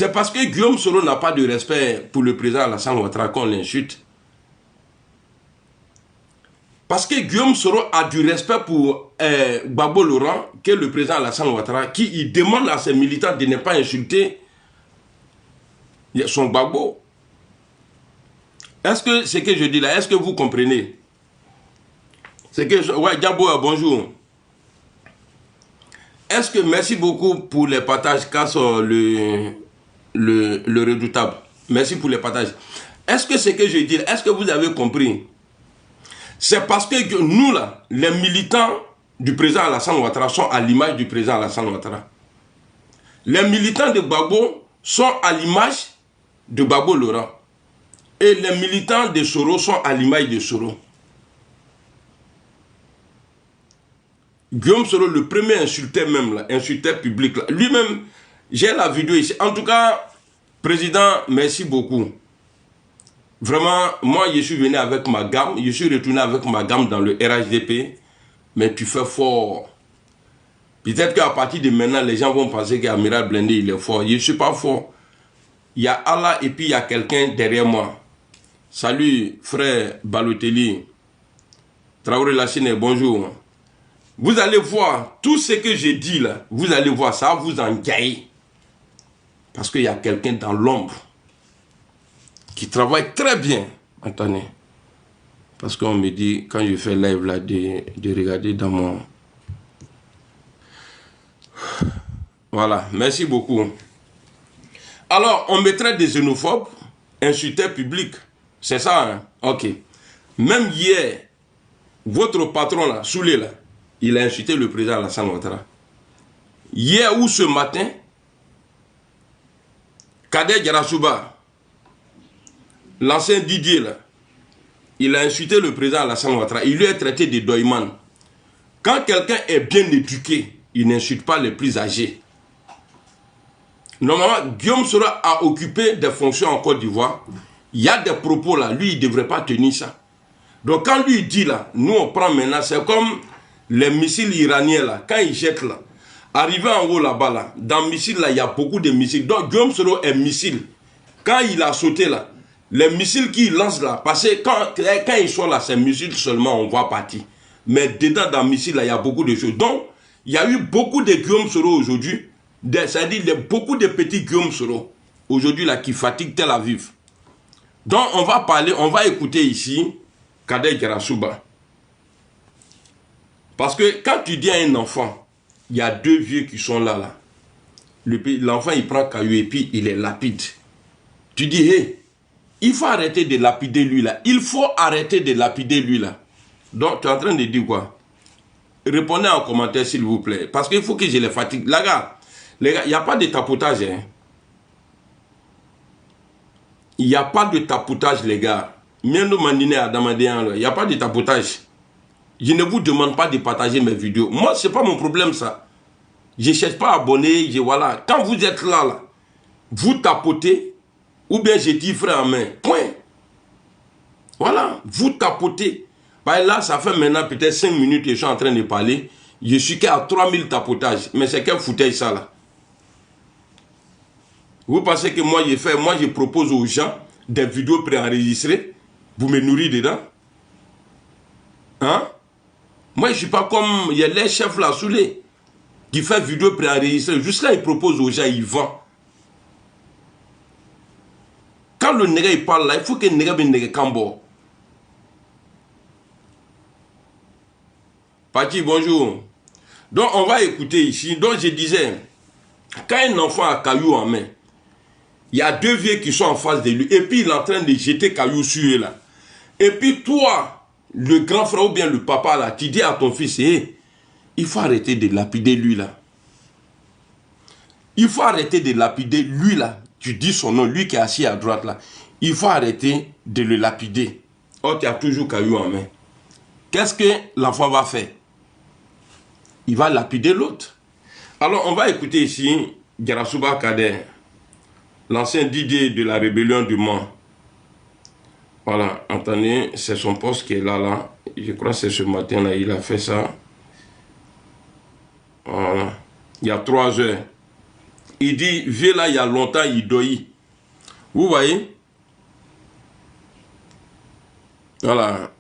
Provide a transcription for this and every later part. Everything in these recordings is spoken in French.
C'est parce que Guillaume Soro n'a pas de respect pour le président Alassane Ouattara qu'on l'insulte. Parce que Guillaume Soro a du respect pour Gbagbo Laurent, qui est le président Alassane Ouattara, qui il demande à ses militants de ne pas insulter son Gbagbo. Est-ce que ce que je dis là, est-ce que vous comprenez? C'est que, ouais, Diabo, bonjour. Est-ce que, merci beaucoup pour les partages, casse le redoutable. Merci pour les partages. Est-ce que ce que je dis, est-ce que vous avez compris? C'est parce que nous, là, les militants du président Alassane Ouattara sont à l'image du président Alassane Ouattara. Les militants de Gbagbo sont à l'image de Gbagbo Laurent. Et les militants de Soro sont à l'image de Soro. Guillaume Soro, le premier insulteur même, là, insulteur public, lui-même, j'ai la vidéo ici. En tout cas, président, merci beaucoup. Vraiment, moi, je suis venu avec ma gamme, je suis retourné avec ma gamme dans le RHDP, mais tu fais fort. Peut-être qu'à partir de maintenant, les gens vont penser qu'Amiral Blindé, il est fort. Je ne suis pas fort. Il y a Allah et puis il y a quelqu'un derrière moi. Salut, frère Balotelli. Traoré Lachine, bonjour. Vous allez voir, tout ce que j'ai dit là, vous allez voir, ça va vous engager. Parce qu'il y a quelqu'un dans l'ombre qui travaille très bien. Attendez. Parce qu'on me dit, quand je fais live là, de regarder dans mon... Voilà, merci beaucoup. Alors, on mettrait des xénophobes, insulteurs publics. C'est ça, hein? Ok. Même hier, votre patron là, Soulé là, il a insulté le président Alassane Ouattara. Hier ou ce matin, Kader Djarasouba, l'ancien Didier là, il a insulté le président Alassane Ouattara. Il lui a traité de doyman. Quand quelqu'un est bien éduqué, il n'insulte pas les plus âgés. Normalement, Guillaume Soro a occupé des fonctions en Côte d'Ivoire. Il y a des propos là, lui il ne devrait pas tenir ça. Donc quand lui dit là, nous on prend maintenant, c'est comme les missiles iraniens là, quand ils jettent là, arrivé en haut là-bas là, dans le missile là, il y a beaucoup de missiles. Donc Guillaume Soro est missile. Quand il a sauté là, les missiles qu'il lance là, parce que quand ils sont là, c'est missiles seulement, on voit partir. Mais dedans dans le missile là, il y a beaucoup de choses. Donc, il y a eu beaucoup de Guillaume Soro aujourd'hui, c'est-à-dire beaucoup de petits Guillaume Soro, aujourd'hui là, qui fatiguent Tel Aviv. Donc, on va parler, on va écouter ici Kader Djarasouba. Parce que quand tu dis à un enfant, il y a deux vieux qui sont là. L'enfant, il prend caillou et puis il est lapide. Tu dis, hé, il faut arrêter de lapider lui là. Il faut arrêter de lapider lui là. Donc, tu es en train de dire quoi? Répondez en commentaire s'il vous plaît. Parce qu'il faut que je les fatigue. Les gars, il n'y a pas de tapotage. Hein. Il n'y a pas de tapotage, les gars. Il n'y a pas de tapotage. Je ne vous demande pas de partager mes vidéos. Moi, ce n'est pas mon problème, ça. Je ne cherche pas à abonner. Voilà. Quand vous êtes là, vous tapotez, ou bien je dis frère en main. Point. Voilà. Vous tapotez. Bah là, ça fait maintenant peut-être 5 minutes que je suis en train de parler. Je suis qu'à 3000 tapotages. Mais c'est quel foutage ça, là? Vous pensez que moi, je propose aux gens des vidéos préenregistrées. Vous me nourrissez dedans. Hein? Moi, je ne suis pas comme il y a les chefs là, Soulé, qui fait vidéo préenregistrée. Juste là, il propose aux gens, il vend. Quand le nègre il parle là, il faut que le nègre vienne cambo. Pati, bonjour. Donc, on va écouter ici. Donc, je disais, quand un enfant a caillou en main, il y a deux vieux qui sont en face de lui. Et puis, il est en train de jeter caillou sur eux là. Et puis, toi, le grand frère ou bien le papa là, tu dis à ton fils, hey, il faut arrêter de lapider lui là. Il faut arrêter de lapider lui là. Tu dis son nom, lui qui est assis à droite là. Il faut arrêter de le lapider. Oh, tu as toujours caillou en main. Qu'est-ce que l'enfant va faire? Il va lapider l'autre. Alors, on va écouter ici Djarasouba Kader, l'ancien Didier de la rébellion du Mans. Voilà, attendez, c'est son poste qui est là. Je crois que c'est ce matin là, il a fait ça. Voilà, il y a 3 heures. Il dit, vieux là, il y a longtemps, il doit. Vous voyez? Voilà.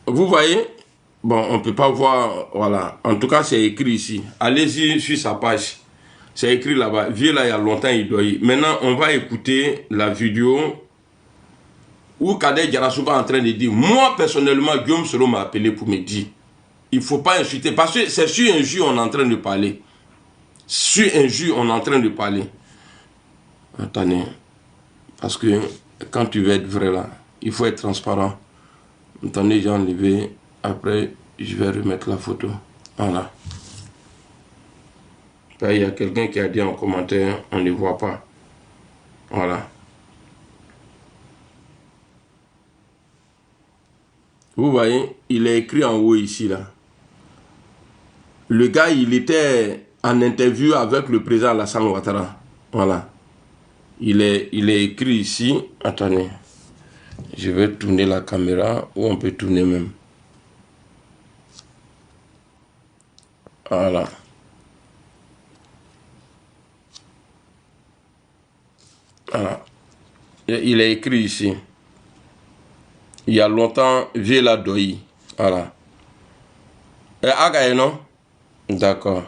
Vous voyez? Bon, on ne peut pas voir. Voilà. En tout cas, c'est écrit ici. Allez-y sur sa page. C'est écrit là-bas. Vieux là, il y a longtemps, il doit. Maintenant, on va écouter la vidéo où Kader Djarasouba est en train de dire, moi, personnellement, Guillaume Soro m'a appelé pour me dire, il ne faut pas insulter. Parce que c'est sur injure on est en train de parler. Sur injure on est en train de parler. Attendez. Parce que quand tu veux être vrai là, il faut être transparent. Attendez, j'ai enlevé. Après, je vais remettre la photo. Voilà. Là, il y a quelqu'un qui a dit en commentaire, on ne voit pas. Voilà. Vous voyez, il est écrit en haut ici, là. Le gars, il était en interview avec le président Alassane Ouattara. Voilà. Il est écrit ici. Attendez. Je vais tourner la caméra, ou on peut tourner même. Voilà. Voilà. Il est écrit ici. Il y a longtemps, j'ai la doi. Voilà. Et Agaï, non? D'accord.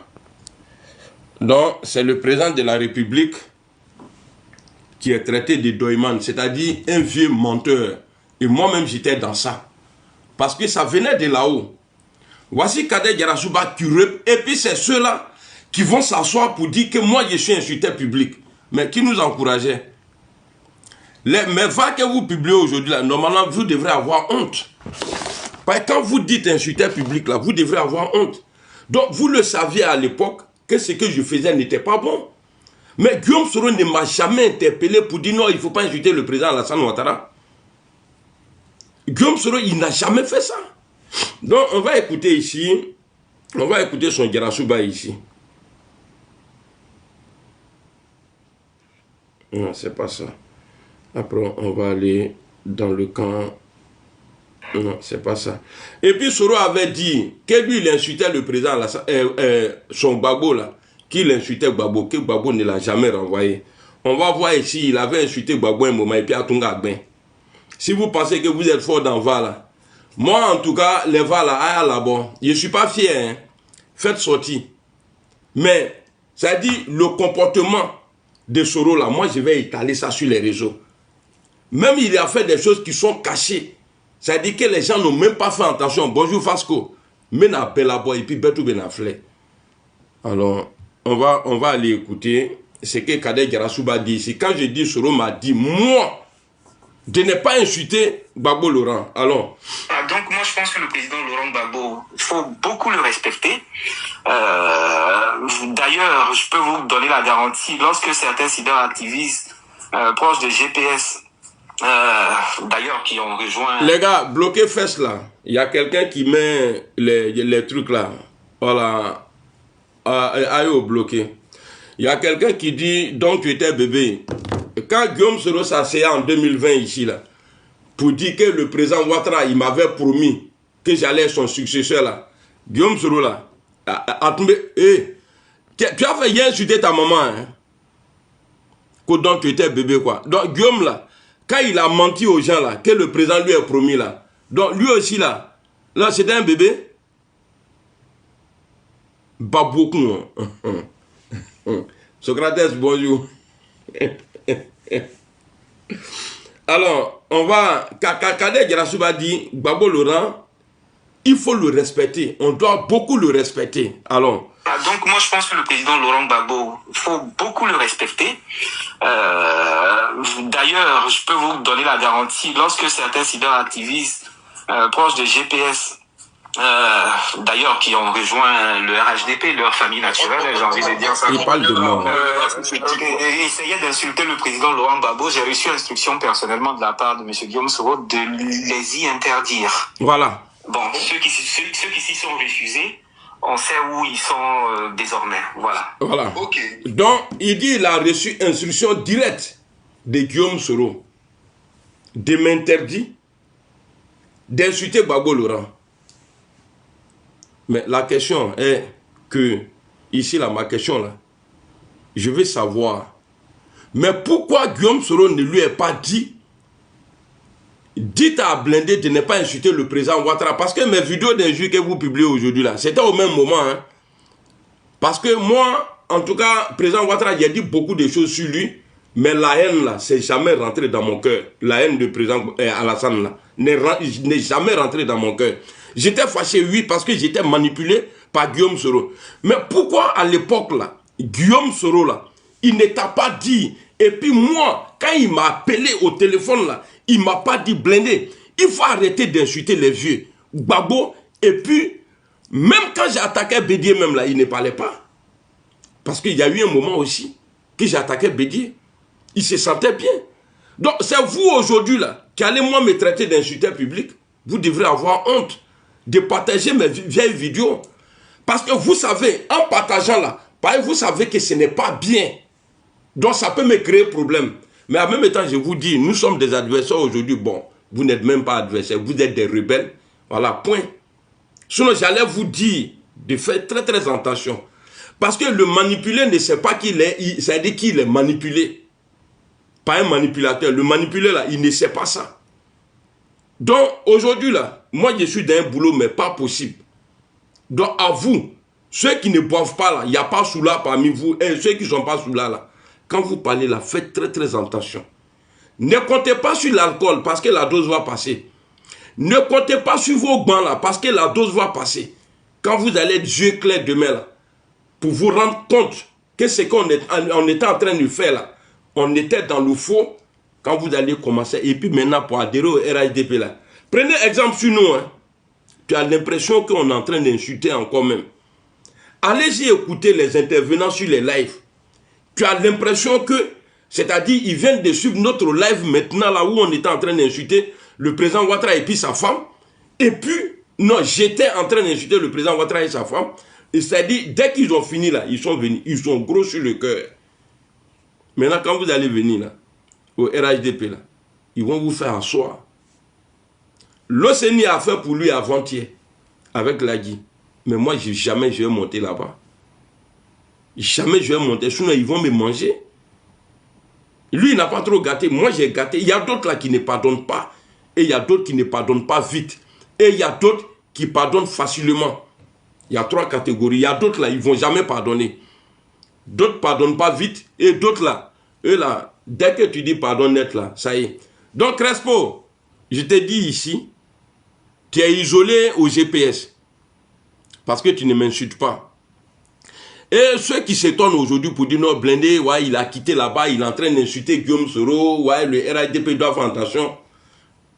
Donc, c'est le président de la République qui est traité de doyman, c'est-à-dire un vieux menteur. Et moi-même, j'étais dans ça. Parce que ça venait de là-haut. Voici Kader Djarasouba qui... Et puis, c'est ceux-là qui vont s'asseoir pour dire que moi, je suis insulté public. Mais qui nous encourageait. Mais va que vous publiez aujourd'hui, là, normalement, vous devrez avoir honte. Parce que quand vous dites insulté public, là, vous devrez avoir honte. Donc, vous le saviez à l'époque que ce que je faisais n'était pas bon. Mais Guillaume Soro ne m'a jamais interpellé pour dire non, il ne faut pas insulter le président Alassane Ouattara. Guillaume Soro, il n'a jamais fait ça. Donc, on va écouter ici, on va écouter son Djarasouba ici. Non, c'est pas ça. Après, on va aller dans le camp. Non, c'est pas ça. Et puis, Soro avait dit que lui, il insultait le président, son Gbagbo, là, qu'il insultait Gbagbo, que Gbagbo ne l'a jamais renvoyé. On va voir ici, il avait insulté Gbagbo un moment, et puis à Tunga Ben. Si vous pensez que vous êtes fort dans Vala, moi, en tout cas, les Vala, là-bas, je ne suis pas fier, hein. Faites sortir. Mais, ça dit, le comportement de Soro, là, moi, je vais étaler ça sur les réseaux. Même il a fait des choses qui sont cachées. C'est-à-dire que les gens n'ont même pas fait attention. Bonjour Fasco. Mena Bellabo et puis Betou Benaflé. Alors, on va aller écouter ce que Kader Djarasouba dit ici. Quand je dis Soro m'a dit, moi, de ne pas insulter Gbagbo Laurent. Alors. Donc moi je pense que le président Laurent Gbagbo, il faut beaucoup le respecter. D'ailleurs, je peux vous donner la garantie, lorsque certains cyberactivistes proches de GPS, d'ailleurs, qui ont rejoint... Les gars, bloquez fesses là. Il y a quelqu'un qui met les trucs là. Voilà. Aïe, bloqué. Il y a quelqu'un qui dit, donc tu étais bébé. Quand Guillaume Soro s'asseyait en 2020 ici là, pour dire que le président Ouattara, il m'avait promis que j'allais être son successeur là. Guillaume Soro là, tu as fait hier insulter ta maman. Hein? Que donc tu étais bébé quoi. Donc Guillaume là, quand il a menti aux gens là, que le président lui a promis là, donc lui aussi là c'était un bébé. Pas beaucoup. Hein. Socrates, bonjour. Alors, on va... Kader Djarasouba dit, Gbagbo Laurent, il faut le respecter. On doit beaucoup le respecter. Alors... Donc moi je pense que le président Laurent Gbagbo, il faut beaucoup le respecter. D'ailleurs, je peux vous donner la garantie, lorsque certains cyberactivistes proches de GPS, d'ailleurs qui ont rejoint le RHDP, leur famille naturelle, j'ai envie de dire ça. Il parle de mort. Essayaient d'insulter le président Laurent Gbagbo. J'ai reçu instruction personnellement de la part de M. Guillaume Soro de les y interdire. Voilà. Bon, ceux qui s'y sont refusés, on sait où ils sont désormais. Voilà. Voilà. Ok. Donc, il dit qu'il a reçu instruction directe de Guillaume Soro de m'interdire d'insulter Gbagbo Laurent. Mais la question est que, ici là, ma question là, je veux savoir. Mais pourquoi Guillaume Soro ne lui a pas dit, dites à Blindé de ne pas insulter le président Ouattara? Parce que mes vidéos d'injures que vous publiez aujourd'hui là, c'était au même moment. Hein. Parce que moi, en tout cas, le président Ouattara, il a dit beaucoup de choses sur lui, mais la haine là, c'est jamais rentré dans mon cœur. La haine du président Alassane là, n'est jamais rentré dans mon cœur. J'étais fâché, oui, parce que j'étais manipulé par Guillaume Soro. Mais pourquoi à l'époque là, Guillaume Soro là, il ne t'a pas dit, et puis moi, quand il m'a appelé au téléphone là, il ne m'a pas dit Blindé, il faut arrêter d'insulter les vieux, Gbagbo, et puis, même quand j'ai attaqué Bédier même là, il ne parlait pas. Parce qu'il y a eu un moment aussi que j'ai attaqué Bédier. Il se sentait bien. Donc c'est vous aujourd'hui là, qui allez moi me traiter d'insulteur public. Vous devrez avoir honte de partager mes vieilles vidéos. Parce que vous savez, en partageant là, vous savez que ce n'est pas bien. Donc ça peut me créer problème. Mais en même temps, je vous dis, nous sommes des adversaires aujourd'hui. Bon, vous n'êtes même pas adversaires, vous êtes des rebelles. Voilà, point. Sinon, j'allais vous dire de faire très très attention. Parce que le manipulé ne sait pas qui il est, ça dit qu'il est manipulé. Pas un manipulateur. Le manipulé là, il ne sait pas ça. Donc aujourd'hui là, moi je suis dans un boulot, mais pas possible. Donc à vous, ceux qui ne boivent pas là, il n'y a pas sous là parmi vous, et ceux qui ne sont pas sous là, quand vous parlez là, faites très très attention. Ne comptez pas sur l'alcool parce que la dose va passer. Ne comptez pas sur vos bancs là parce que la dose va passer. Quand vous allez être yeux clairs demain là, pour vous rendre compte que ce qu'on était en train de faire là, on était dans le faux quand vous allez commencer. Et puis maintenant pour adhérer au RHDP là. Prenez exemple sur nous. Hein. Tu as l'impression qu'on est en train d'insulter encore même. Allez-y écouter les intervenants sur les lives. Tu as l'impression que, c'est-à-dire, ils viennent de suivre notre live maintenant, là où on était en train d'insulter le président Ouattara et puis sa femme. Et puis, non, j'étais en train d'insulter le président Ouattara et sa femme. C'est-à-dire, dès qu'ils ont fini là, ils sont venus, ils sont gros sur le cœur. Maintenant, quand vous allez venir là, au RHDP là, ils vont vous faire asseoir. L'OCNI a fait pour lui avant-hier, avec Lagui. Mais moi, jamais je vais monter là-bas. Jamais je vais monter, sinon ils vont me manger. Lui, il n'a pas trop gâté. Moi, j'ai gâté. Il y a d'autres là qui ne pardonnent pas. Et il y a d'autres qui ne pardonnent pas vite. Et il y a d'autres qui pardonnent facilement. Il y a 3 catégories. Il y a d'autres là, ils ne vont jamais pardonner. D'autres ne pardonnent pas vite. Et d'autres là, eux là, dès que tu dis pardon net là, ça y est. Donc, Crespo, je te dis ici, tu es isolé au GPS. Parce que tu ne m'insultes pas. Et ceux qui s'étonnent aujourd'hui pour dire non, Blindé, ouais, il a quitté là-bas, il est en train d'insulter Guillaume Soro, ouais, le RHDP doit faire attention.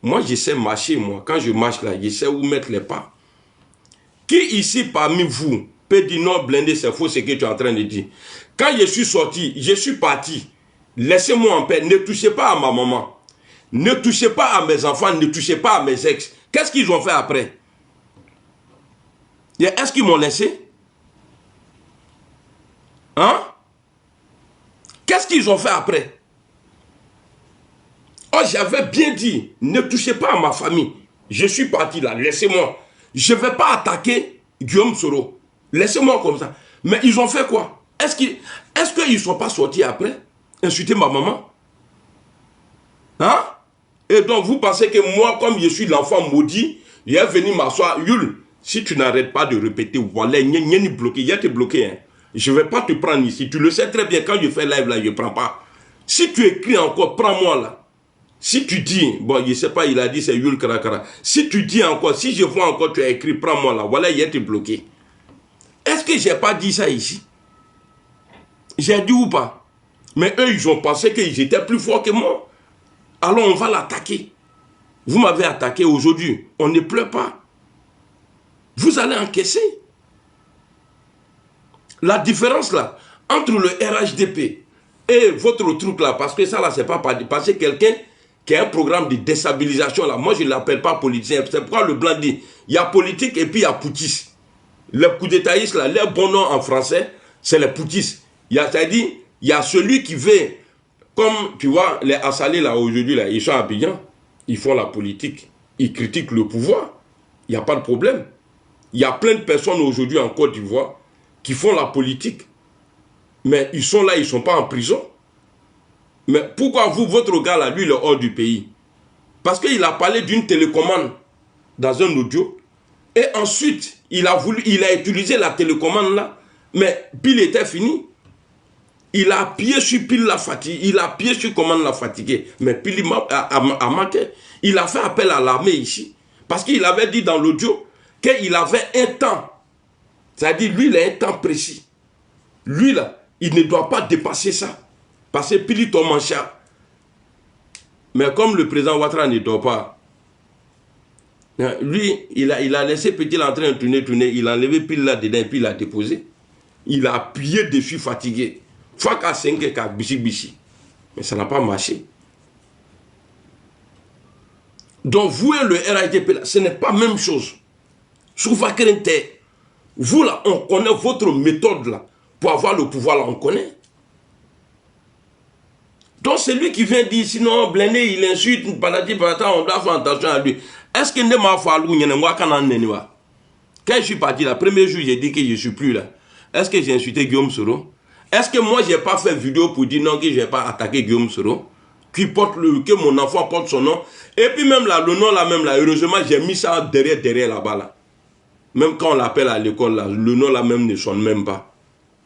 Moi, je sais marcher, moi. Quand je marche là, je sais où mettre les pas. Qui ici parmi vous peut dire non, Blindé, c'est faux ce que tu es en train de dire? Quand je suis sorti, je suis parti. Laissez-moi en paix. Ne touchez pas à ma maman. Ne touchez pas à mes enfants, ne touchez pas à mes ex. Qu'est-ce qu'ils ont fait après? Est-ce qu'ils m'ont laissé? Hein? Qu'est-ce qu'ils ont fait après? Oh, j'avais bien dit, ne touchez pas à ma famille. Je suis parti là, laissez-moi. Je ne vais pas attaquer Guillaume Soro. Laissez-moi comme ça. Mais ils ont fait quoi? Est-ce qu'ils ne sont pas sortis après? Insulter ma maman? Hein? Et donc vous pensez que moi, comme je suis l'enfant maudit, je vais venir m'asseoir. Yul, si tu n'arrêtes pas de répéter, voilà, il y a bloqué, il y a te bloqué. Hein. Je ne vais pas te prendre ici. Tu le sais très bien, quand je fais live là, je ne prends pas. Si tu écris encore, prends-moi là. Si tu dis, bon, je ne sais pas, il a dit c'est Yul Karakara. Si tu dis encore, si je vois encore, tu as écrit, prends-moi là. Voilà, il y a te bloqué. Est-ce que je n'ai pas dit ça ici? J'ai dit ou pas? Mais eux, ils ont pensé qu'ils étaient plus forts que moi. Alors on va l'attaquer. Vous m'avez attaqué aujourd'hui. On ne pleure pas. Vous allez encaisser. La différence là, entre le RHDP et votre truc là, parce que ça là, c'est pas parce que quelqu'un qui a un programme de déstabilisation là, moi je ne l'appelle pas politicien, c'est pourquoi le blanc dit, il y a politique et puis il y a poutis. Les coups d'étatistes là, leur bon nom en français, c'est les poutis. C'est-à-dire, il y a celui qui veut, comme tu vois, les assalés là aujourd'hui là, ils sont à Abidjan, ils font la politique, ils critiquent le pouvoir, il n'y a pas de problème. Il y a plein de personnes aujourd'hui en Côte d'Ivoire qui font la politique. Mais ils sont là, ils ne sont pas en prison. Mais pourquoi vous, votre gars là, lui, il est hors du pays? Parce qu'il a parlé d'une télécommande dans un audio. Et ensuite, il a utilisé la télécommande là. Mais pile était fini. Il a appuyé sur pile la fatigue. Il a appuyé sur commande la fatiguée. Mais pile a manqué. Il a fait appel à l'armée ici. Parce qu'il avait dit dans l'audio qu'il avait un temps. C'est-à-dire, lui, il a un temps précis. Lui, là, il ne doit pas dépasser ça. Parce que pile tombe en chat. Mais comme le président Ouattara ne dort pas, lui, il a laissé petit l'entrain tourner. Il a enlevé pile là-dedans et puis il a déposé. Il a appuyé dessus fatigué. Fois qu'à 5 et qu'à bichi. Mais ça n'a pas marché. Donc vous et le RHDP, ce n'est pas la même chose. Vous là, on connaît votre méthode là. Pour avoir le pouvoir là, on connaît. Donc c'est lui qui vient dire, sinon Blindé, il insulte, on doit faire attention à lui. Est-ce qu'il ne m'a pas quand je suis parti là, premier jour, j'ai dit que je ne suis plus là. Est-ce que j'ai insulté Guillaume Soro? Est-ce que moi, je n'ai pas fait vidéo pour dire non, que je n'ai pas attaqué Guillaume Soro? Que mon enfant porte son nom. Et puis même là, le nom là, même là, heureusement, j'ai mis ça derrière là-bas là. Même quand on l'appelle à l'école là, le nom là même ne sonne même pas.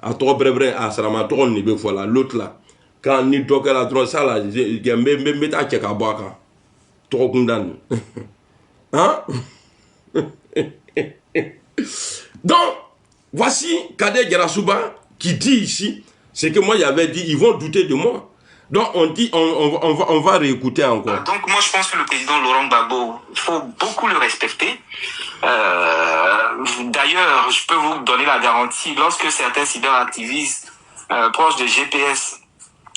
À toi, bref, à Saramatron, voilà, l'autre là. Quand ni docker la droite ça là, je me à Tchekabaka. Trop condamné. Hein? Donc, voici Kader Djarasouba qui dit ici, c'est que moi j'avais dit, ils vont douter de moi. Donc on dit, on va réécouter encore. Donc moi je pense que le président Laurent Gbagbo, il faut beaucoup le respecter. D'ailleurs, je peux vous donner la garantie, lorsque certains cyberactivistes proches de GPS,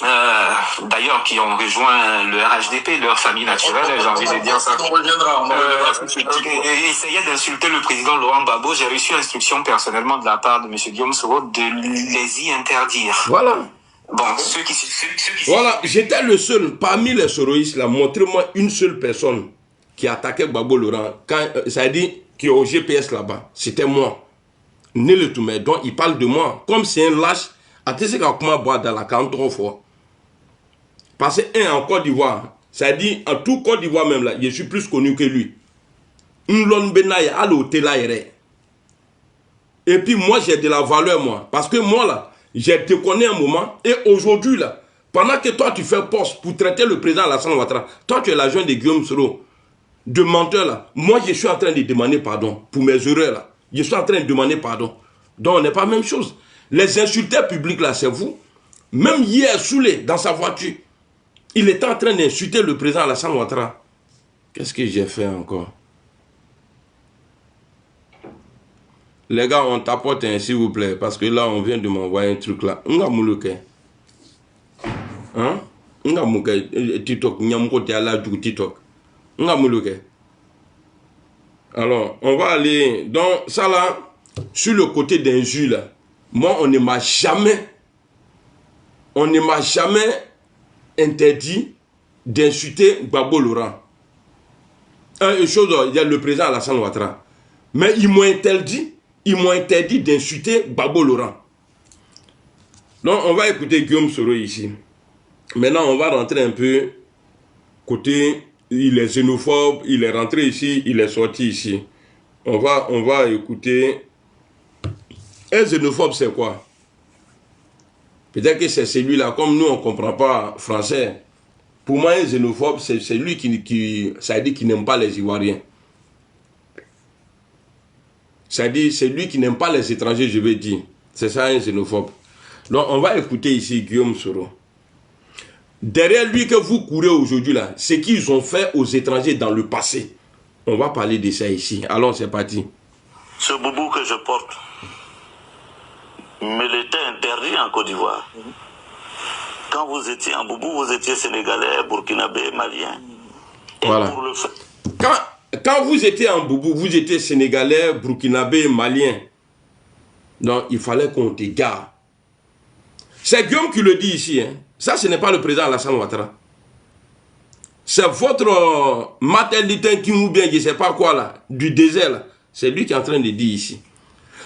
d'ailleurs qui ont rejoint le RHDP, leur famille naturelle, j'ai envie de dire ça, essayaient d'insulter le président Laurent Gbagbo, j'ai reçu instruction personnellement de la part de M. Guillaume Soro de les y interdire. Voilà. Bon, ceux qui voilà, j'étais le seul, parmi les soroïstes là, montrez-moi une seule personne qui attaquait Gbagbo Laurent, ça a dit qui est au GPS là-bas, c'était moi. Né le tout, mais donc il parle de moi, comme c'est un lâche, attendez comment boire dans la 43 fois. Parce que en Côte d'Ivoire, ça a dit, en tout Côte d'Ivoire même là, je suis plus connu que lui. Et puis moi j'ai de la valeur moi, parce que moi là, j'ai te connais un moment, et aujourd'hui là, pendant que toi tu fais poste pour traiter le président Alassane Ouattara, toi tu es l'agent de Guillaume Soro, de menteur là, moi je suis en train de demander pardon pour mes erreurs là, je suis en train de demander pardon. Donc on n'est pas la même chose. Les insulteurs publics là, c'est vous. Même hier, Soulé, dans sa voiture, il était en train d'insulter le président Alassane Ouattara. Qu'est-ce que j'ai fait encore? Les gars, on tapote, s'il vous plaît, parce que là, on vient de m'envoyer un truc là. Nga moulouke. Hein? Nga moulouke. TikTok. Nyamkote ala du TikTok. Nga moulouke. Alors, on va aller dans ça là, sur le côté d'injure là. Moi, on ne m'a jamais interdit d'insulter Gbagbo Laurent. Une chose, il y a le président Alassane Ouattara. Mais ils m'ont interdit d'insulter Gbagbo Laurent. Donc, on va écouter Guillaume Soro ici. Maintenant, on va rentrer un peu côté, il est xénophobe, il est rentré ici, il est sorti ici. On va écouter. Un xénophobe, c'est quoi? Peut-être que c'est celui-là, comme nous, on ne comprend pas français. Pour moi, un xénophobe, c'est celui ça veut dire qui n'aime pas les Ivoiriens. Ça veut dire, c'est lui qui n'aime pas les étrangers, je veux dire. C'est ça, un xénophobe. Donc, on va écouter ici Guillaume Soro. Derrière lui que vous courez aujourd'hui, là, ce qu'ils ont fait aux étrangers dans le passé. On va parler de ça ici. Allons, c'est parti. Ce boubou que je porte me l'était interdit en Côte d'Ivoire. Quand vous étiez en boubou, vous étiez sénégalais, burkinabé, malien. Et voilà. Pour le fait... Quand vous étiez en boubou, vous étiez sénégalais, burkinabé, malien. Donc, il fallait qu'on te garde. C'est Guillaume qui le dit ici. Hein. Ça, ce n'est pas le président Alassane Ouattara. C'est votre Martin qui ou bien je ne sais pas quoi là, du désert là. C'est lui qui est en train de dire ici.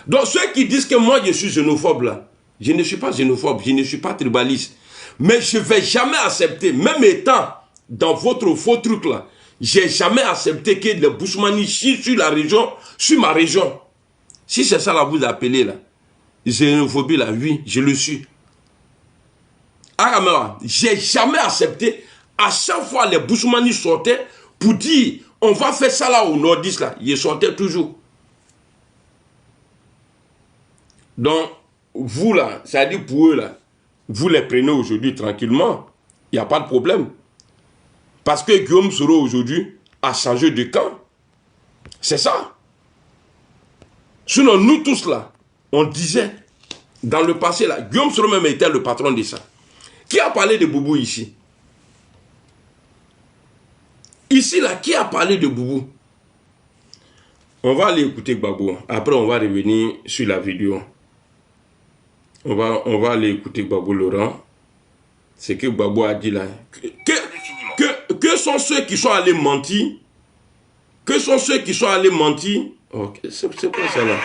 Donc ceux qui disent que moi je suis xénophobe là, Je ne suis pas xénophobe, je ne suis pas tribaliste. Mais je ne vais jamais accepter, même étant dans votre faux truc là, j'ai jamais accepté que les Boussoumani chient sur la région, sur ma région. Si c'est ça là vous appelez là, xénophobie là, oui, je le suis. Aramera, j'ai jamais accepté. À chaque fois les Boussoumani sortaient pour dire on va faire ça là au nordiste là, ils sortaient toujours. Donc, vous là, c'est-à-dire pour eux là, vous les prenez aujourd'hui tranquillement, il n'y a pas de problème. Parce que Guillaume Soro aujourd'hui a changé de camp. C'est ça. Sinon, nous tous là, on disait, dans le passé là, Guillaume Soro même était le patron de ça. Qui a parlé de Boubou ici? Ici là, qui a parlé de Boubou? On va aller écouter Gbagbo. Après, on va revenir sur la vidéo. On va aller écouter Gbagbo Laurent. C'est que Gbagbo a dit là. Que sont ceux qui sont allés mentir? Que sont ceux qui sont allés mentir? Ok, c'est quoi ça là?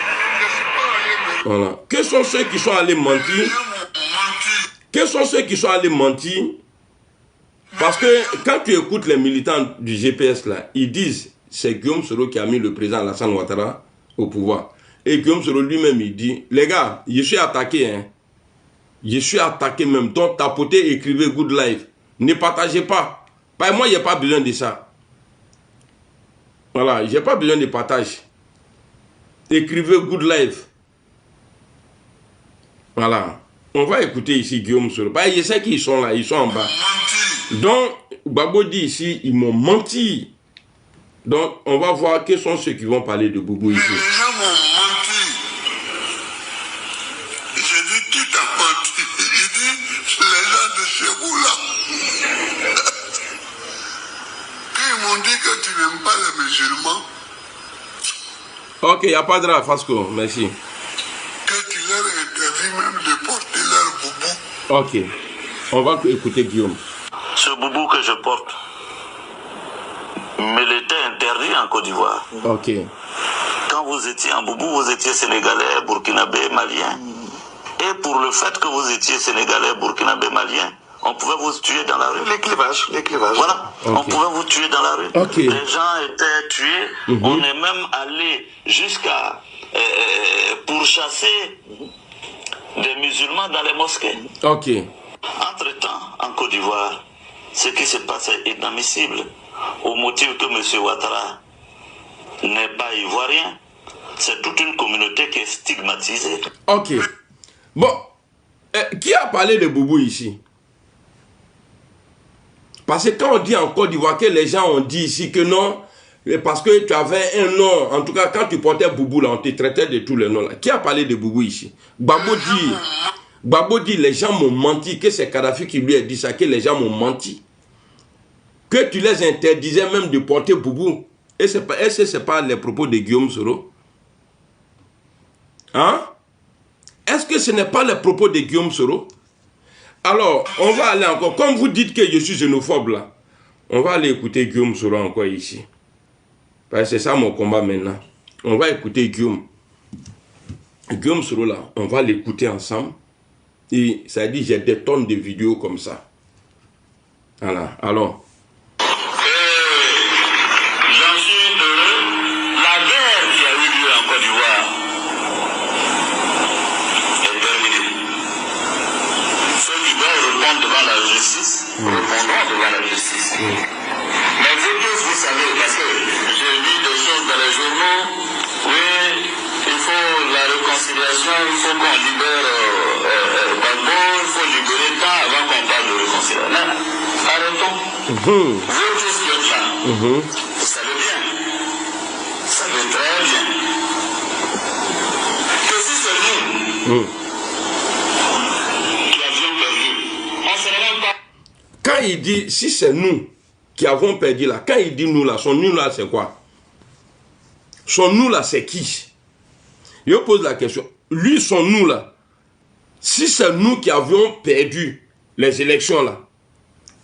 Voilà. Que sont ceux qui sont allés mentir? Que sont ceux qui sont allés mentir? Parce que quand tu écoutes les militants du GPS là, ils disent c'est Guillaume Soro qui a mis le président Alassane Ouattara au pouvoir. Et Guillaume Soro lui-même il dit, les gars, je suis attaqué, hein. Je suis attaqué même. Donc tapotez, écrivez good life. Ne partagez pas. Moi, il n'y a pas besoin de ça. Voilà, j'ai pas besoin de partage. Écrivez good life. Voilà. On va écouter ici Guillaume Soro. Je sais qu'ils sont là, ils sont en bas. Donc, Gbagbo dit ici, ils m'ont menti. Donc, on va voir quels sont ceux qui vont parler de Boubou ici. Les gens m'ont menti. J'ai dit, qui t'a menti? Il dit, les gens de chez vous là. Quand ils m'ont dit que tu n'aimes pas les musulmans. Ok, il n'y a pas de drap, Fasco, merci. Que tu leur interdis même de porter leur boubou. Ok, on va écouter Guillaume. Ce boubou que je porte me l'était interdit en Côte d'Ivoire. Ok. Quand vous étiez en boubou, vous étiez sénégalais, burkinabé, malien. Et pour le fait que vous étiez sénégalais, burkinabé, malien, on pouvait vous tuer dans la rue. Les clivages. Voilà, okay. On pouvait vous tuer dans la rue. Okay. Les gens étaient tués. On est même allé jusqu'à pourchasser des musulmans dans les mosquées. Ok. Entre-temps, en Côte d'Ivoire, ce qui se passe est inadmissible. Au motif que M. Ouattara n'est pas ivoirien, c'est toute une communauté qui est stigmatisée. Ok. Bon, qui a parlé de Boubou ici? Parce que quand on dit en Côte d'Ivoire que les gens ont dit ici que non, parce que tu avais un nom, en tout cas quand tu portais Boubou là, on te traitait de tous les noms là. Qui a parlé de Boubou ici? Gbagbo dit les gens m'ont menti, que c'est Kadhafi qui lui a dit ça, que les gens m'ont menti. Que tu les interdisais même de porter Boubou. Est-ce que ce n'est pas les propos de Guillaume Soro? Hein? Est-ce que ce n'est pas les propos de Guillaume Soro? Alors, on va aller encore. Comme vous dites que je suis xénophobe là, on va aller écouter Guillaume Soro encore ici. Parce que c'est ça mon combat maintenant. On va écouter Guillaume. Guillaume Soro là, on va l'écouter ensemble. Et ça dit, j'ai des tonnes de vidéos comme ça. Voilà, alors. J'en suis heureux. La guerre qui a eu lieu en Côte d'Ivoire est terminée. Ceux qui doivent répondre devant la justice répondront devant la justice. Mais vous tous, vous savez, parce que j'ai lu des choses dans les journaux, oui, il faut la réconciliation, il faut qu'on libère Gbagbo, il faut libérer tant avant qu'on parle de réconciliation. Non, arrêtons. Vous tous qui êtes là, vous savez bien, vous savez très bien, que si c'est nous qui avions perdu, on ne serait même pas. Quand il dit, si c'est nous qui avons perdu là, quand il dit nous là, son nous là c'est quoi? Son nous là c'est qui? Je pose la question. Lui, son nous là, si c'est nous qui avions perdu les élections là,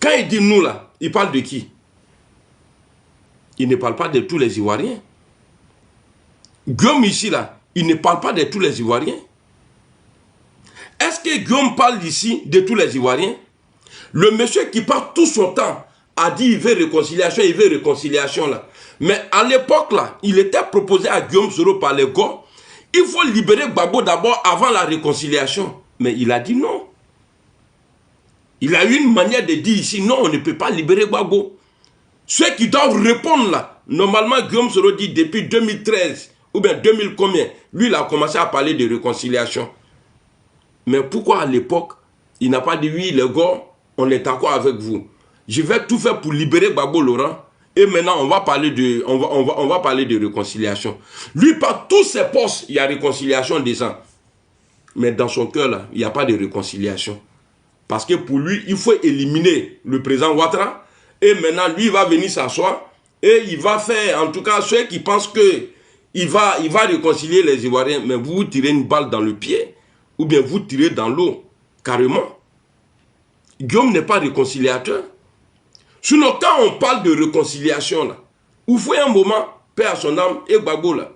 quand il dit nous là, il parle de qui? Il ne parle pas de tous les Ivoiriens. Guillaume ici là, il ne parle pas de tous les Ivoiriens. Est-ce que Guillaume parle ici de tous les Ivoiriens? Le monsieur qui passe tout son temps a dit il veut réconciliation là. Mais à l'époque là, il était proposé à Guillaume Soro par les gars, il faut libérer Gbagbo d'abord avant la réconciliation. Mais il a dit non. Il a eu une manière de dire ici, non, on ne peut pas libérer Gbagbo. Ceux qui doivent répondre là, normalement Guillaume Soro dit depuis 2013, ou bien 2000 combien, lui il a commencé à parler de réconciliation. Mais pourquoi à l'époque, il n'a pas dit oui les gars, on est d'accord avec vous. Je vais tout faire pour libérer Gbagbo Laurent. Et maintenant, on va parler de réconciliation. Lui, par tous ses postes, il y a réconciliation des gens. Mais dans son cœur, là, il n'y a pas de réconciliation. Parce que pour lui, il faut éliminer le président Ouattara. Et maintenant, lui, il va venir s'asseoir. Et il va faire, en tout cas, ceux qui pensent qu'il va réconcilier les Ivoiriens. Mais vous tirez une balle dans le pied. Ou bien vous tirez dans l'eau. Carrément. Guillaume n'est pas réconciliateur. Sinon, quand on parle de réconciliation, là, vous voyez un moment, paix à son âme et Gbagbo, là,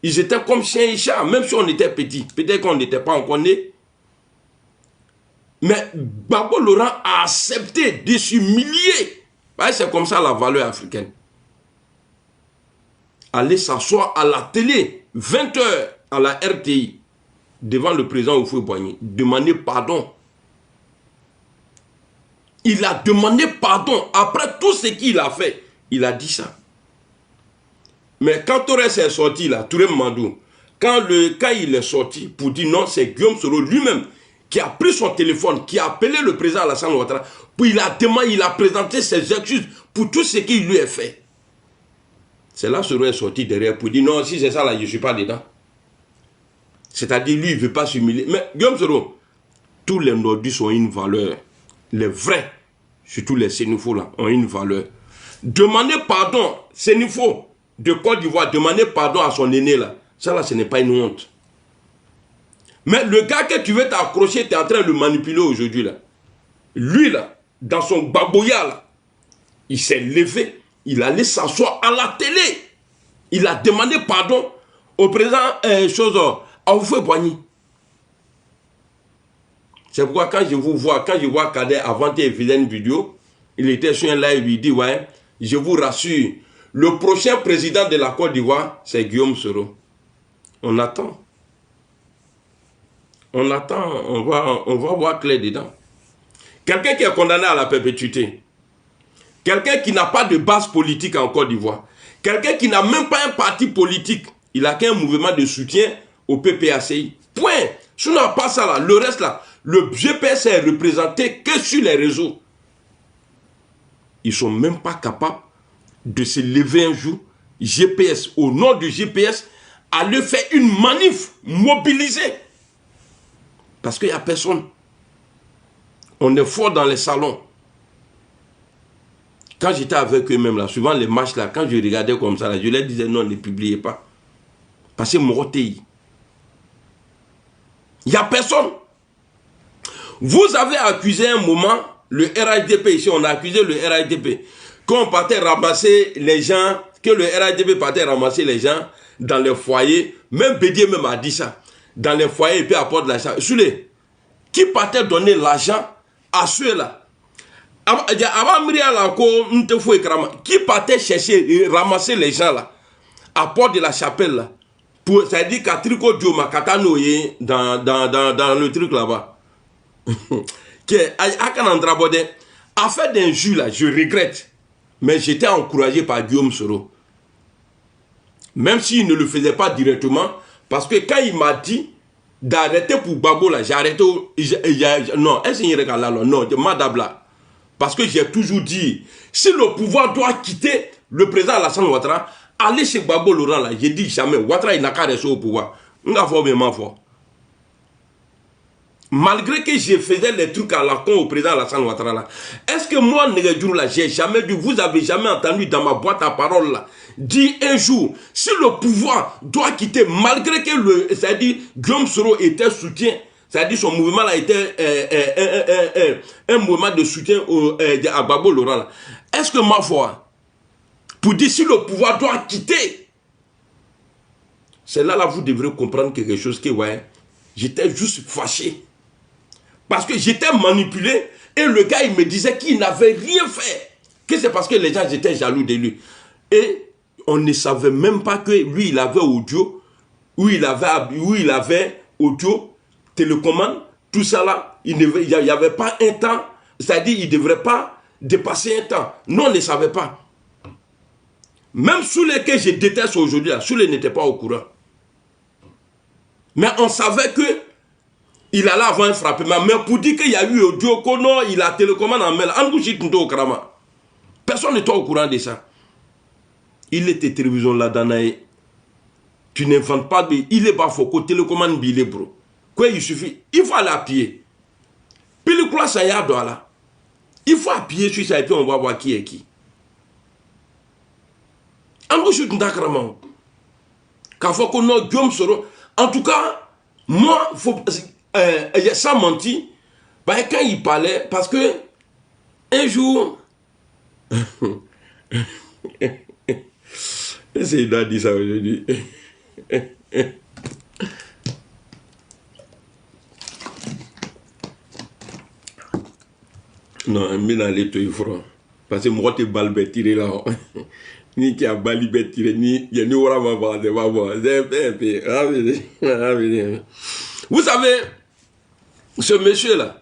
ils étaient comme chien et chat, même si on était petits. Peut-être qu'on n'était pas encore nés. Mais Gbagbo Laurent a accepté de s'humilier. C'est comme ça la valeur africaine. Aller s'asseoir à la télé, 20 h à la RTI, devant le président Houphouët-Boigny, demander pardon. Il a demandé pardon après tout ce qu'il a fait. Il a dit ça. Mais quand Torres est sorti là, Touré Mandou, quand il est sorti pour dire non, c'est Guillaume Soro lui-même qui a pris son téléphone, qui a appelé le président Alassane Ouattara, puis il a présenté ses excuses pour tout ce qu'il lui a fait. C'est là que Soro est sorti derrière pour dire non, si c'est ça là, je ne suis pas dedans. C'est-à-dire lui, il ne veut pas s'humilier. Mais Guillaume Soro, tous les nordistes ont une valeur. Les vrais, surtout les Sénifos là, ont une valeur. Demander pardon, Sénifo de Côte d'Ivoire, demander pardon à son aîné là, ça là, ce n'est pas une honte. Mais le gars que tu veux t'accrocher, tu es en train de le manipuler aujourd'hui là. Lui là, dans son baboya là, il s'est levé, il allait s'asseoir à la télé. Il a demandé pardon au président à Houphouët-Boigny. C'est pourquoi quand je vois Kader avant qu'il faisait une vidéo, il était sur un live, il dit ouais, je vous rassure, le prochain président de la Côte d'Ivoire, c'est Guillaume Soro. On attend. On attend, on va voir clair dedans. Quelqu'un qui est condamné à la perpétuité. Quelqu'un qui n'a pas de base politique en Côte d'Ivoire. Quelqu'un qui n'a même pas un parti politique. Il n'a qu'un mouvement de soutien au PPACI. Point. Si on n'a pas ça là, le reste là, le GPS est représenté que sur les réseaux. Ils ne sont même pas capables de se lever un jour, GPS, au nom du GPS, aller faire une manif mobilisée. Parce qu'il n'y a personne. On est fort dans les salons. Quand j'étais avec eux-mêmes, là, souvent les matchs, là, quand je regardais comme ça, là, je leur disais non, ne publiez pas. Parce que mon pays. Il n'y a personne. Vous avez accusé un moment le RHDP, ici on a accusé le RHDP, qu'on partait ramasser les gens, que le RHDP partait ramasser les gens dans les foyers, même Bédier même a dit ça, dans les foyers et puis apporte l'argent. Qui partait donner l'argent à ceux-là? Qui partait chercher, ramasser les gens là, à porte de la chapelle là, pour, ça dit qu'à Tricot Dioma, Katanoye, dans le truc là-bas. À faire d'injures là, je regrette. Mais j'étais encouragé par Guillaume Soro. Même s'il ne le faisait pas directement, parce que quand il m'a dit d'arrêter pour Gbagbo là, j'ai arrêté. Non, non, madabla. Parce que j'ai toujours dit, si le pouvoir doit quitter le président Alassane Ouattara, allez chez Gbagbo Laurent là, j'ai dit jamais, Ouattara il n'a qu'à rester au pouvoir. Malgré que je faisais les trucs à la con au président Alassane Ouattara là, est-ce que moi, là, j'ai jamais dit, vous avez jamais entendu dans ma boîte à parole là, dire un jour, si le pouvoir doit quitter, malgré que c'est-à-dire Guillaume Soro était soutien, c'est-à-dire son mouvement là était un mouvement de soutien à Gbagbo Laurent là, est-ce que ma foi, pour dire si le pouvoir doit quitter, c'est là vous devrez comprendre quelque chose que ouais, j'étais juste fâché. Parce que j'étais manipulé et le gars, il me disait qu'il n'avait rien fait. Que c'est parce que les gens étaient jaloux de lui. Et on ne savait même pas que lui, il avait audio, où il avait audio, télécommande, tout ça là. Il n'y avait pas un temps, c'est-à-dire il ne devrait pas dépasser un temps. Nous, on ne savait pas. Même Soulé que je déteste aujourd'hui, Soulé n'était pas au courant. Mais on savait que il allait avoir un frappement. Mais pour dire qu'il y a eu audio, non, il a télécommande en mail. Personne n'était au courant de ça. Il était télévision là dans tu n'inventes pas de. Il est bas faut télécommande bilé bro. Quoi il suffit, il faut aller à pied. Puis le quoi ça y a là. Il faut appuyer sur ça et puis on va voir qui est qui. En tout cas, moi, sans mentir, bah, quand il parlait, parce que un jour, c'est il a dit ça aujourd'hui. Non, mais dans les trucs, parce que moi, tu balles tiré là. Ni qui a balibé tiré, ni il y a ni voilà ma base, vous savez, ce monsieur-là,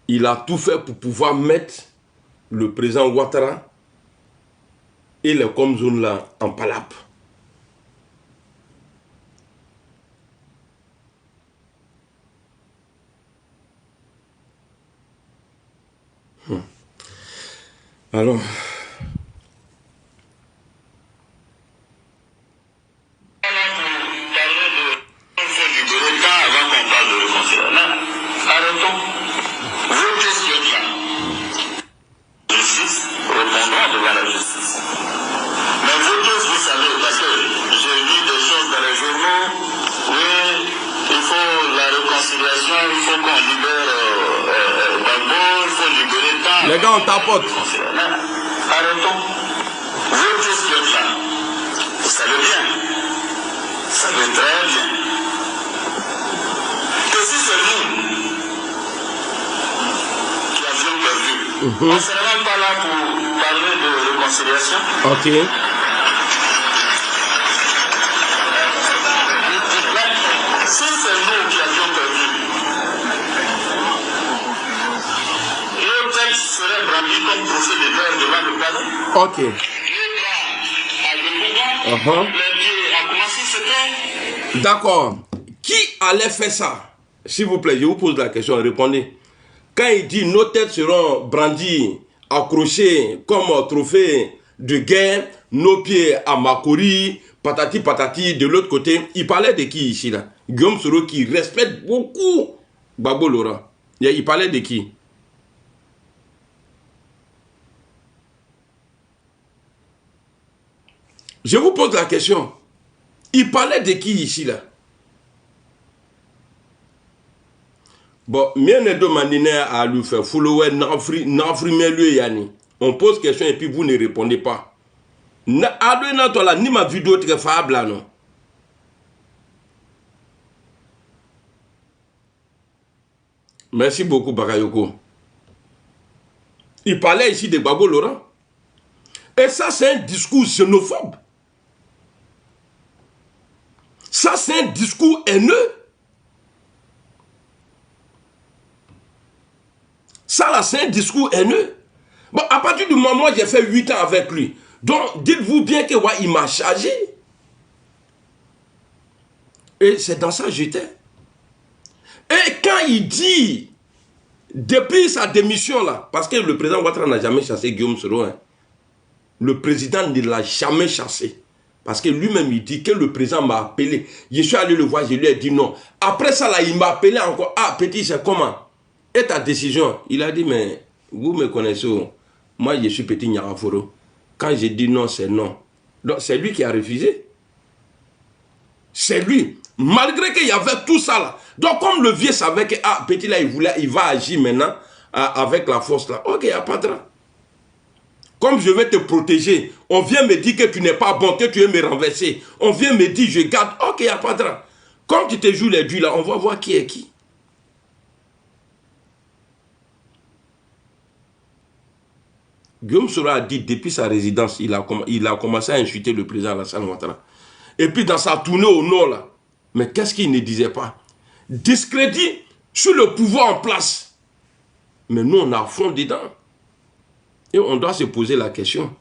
il a tout fait pour pouvoir mettre le président Ouattara et les Comzones là en palape. Alors, les gars, on tapote. Arrêtons. Vous tous qui êtes là, vous savez bien, vous savez très bien, que si c'est nous qui avions perdu, on ne serait même pas là pour parler de réconciliation. Ok. Si c'est nous qui avions perdu, serait brandi comme procès de guerre devant le palais. Ok. D'accord. Qui allait faire ça? S'il vous plaît, je vous pose la question, répondez. Quand il dit nos têtes seront brandies, accrochées comme trophée de guerre, nos pieds à Makori, patati patati, de l'autre côté, il parlait de qui ici là? Guillaume Soro qui respecte beaucoup Gbagbo Laurent. Il parlait de qui? Je vous pose la question. Il parlait de qui ici là? Bon, bien de manier à lui faire follower yani. On pose question et puis vous ne répondez pas. Ni ma vidéo très faible là non. Merci beaucoup Bakayoko. Il parlait ici de Gbagbo Laurent. Et ça c'est un discours xénophobe. Ça, c'est un discours haineux. Ça, là, c'est un discours haineux. Bon, à partir du moment où j'ai fait 8 ans avec lui, donc, dites-vous bien que ouais, il m'a chargé. Et c'est dans ça que j'étais. Et quand il dit, depuis sa démission, là, parce que le président Ouattara n'a jamais chassé Guillaume Soro, hein, le président ne l'a jamais chassé. Parce que lui-même, il dit que le président m'a appelé. Je suis allé le voir, je lui ai dit non. Après ça, là, il m'a appelé encore. Ah, petit, c'est comment? Et ta décision? Il a dit, mais vous me connaissez. Moi, je suis petit Nyaraforo. Quand j'ai dit non, c'est non. Donc, c'est lui qui a refusé. C'est lui. Malgré qu'il y avait tout ça, là. Donc, comme le vieux savait que, ah, petit, là, il va agir maintenant avec la force, là. Ok, il n'y a pas de drame. Comme je vais te protéger, on vient me dire que tu n'es pas bon, que tu veux me renverser. On vient me dire, je garde. Ok, il n'y a pas de drame. Comme tu te joues les dues là, on va voir qui est qui. Guillaume Soro a dit, depuis sa résidence, il a commencé à insulter le président Alassane Ouattara. Et puis dans sa tournée au nord, là, mais qu'est-ce qu'il ne disait pas? Discrédit sur le pouvoir en place. Mais nous, on a fond dedans. Et on doit se poser la question.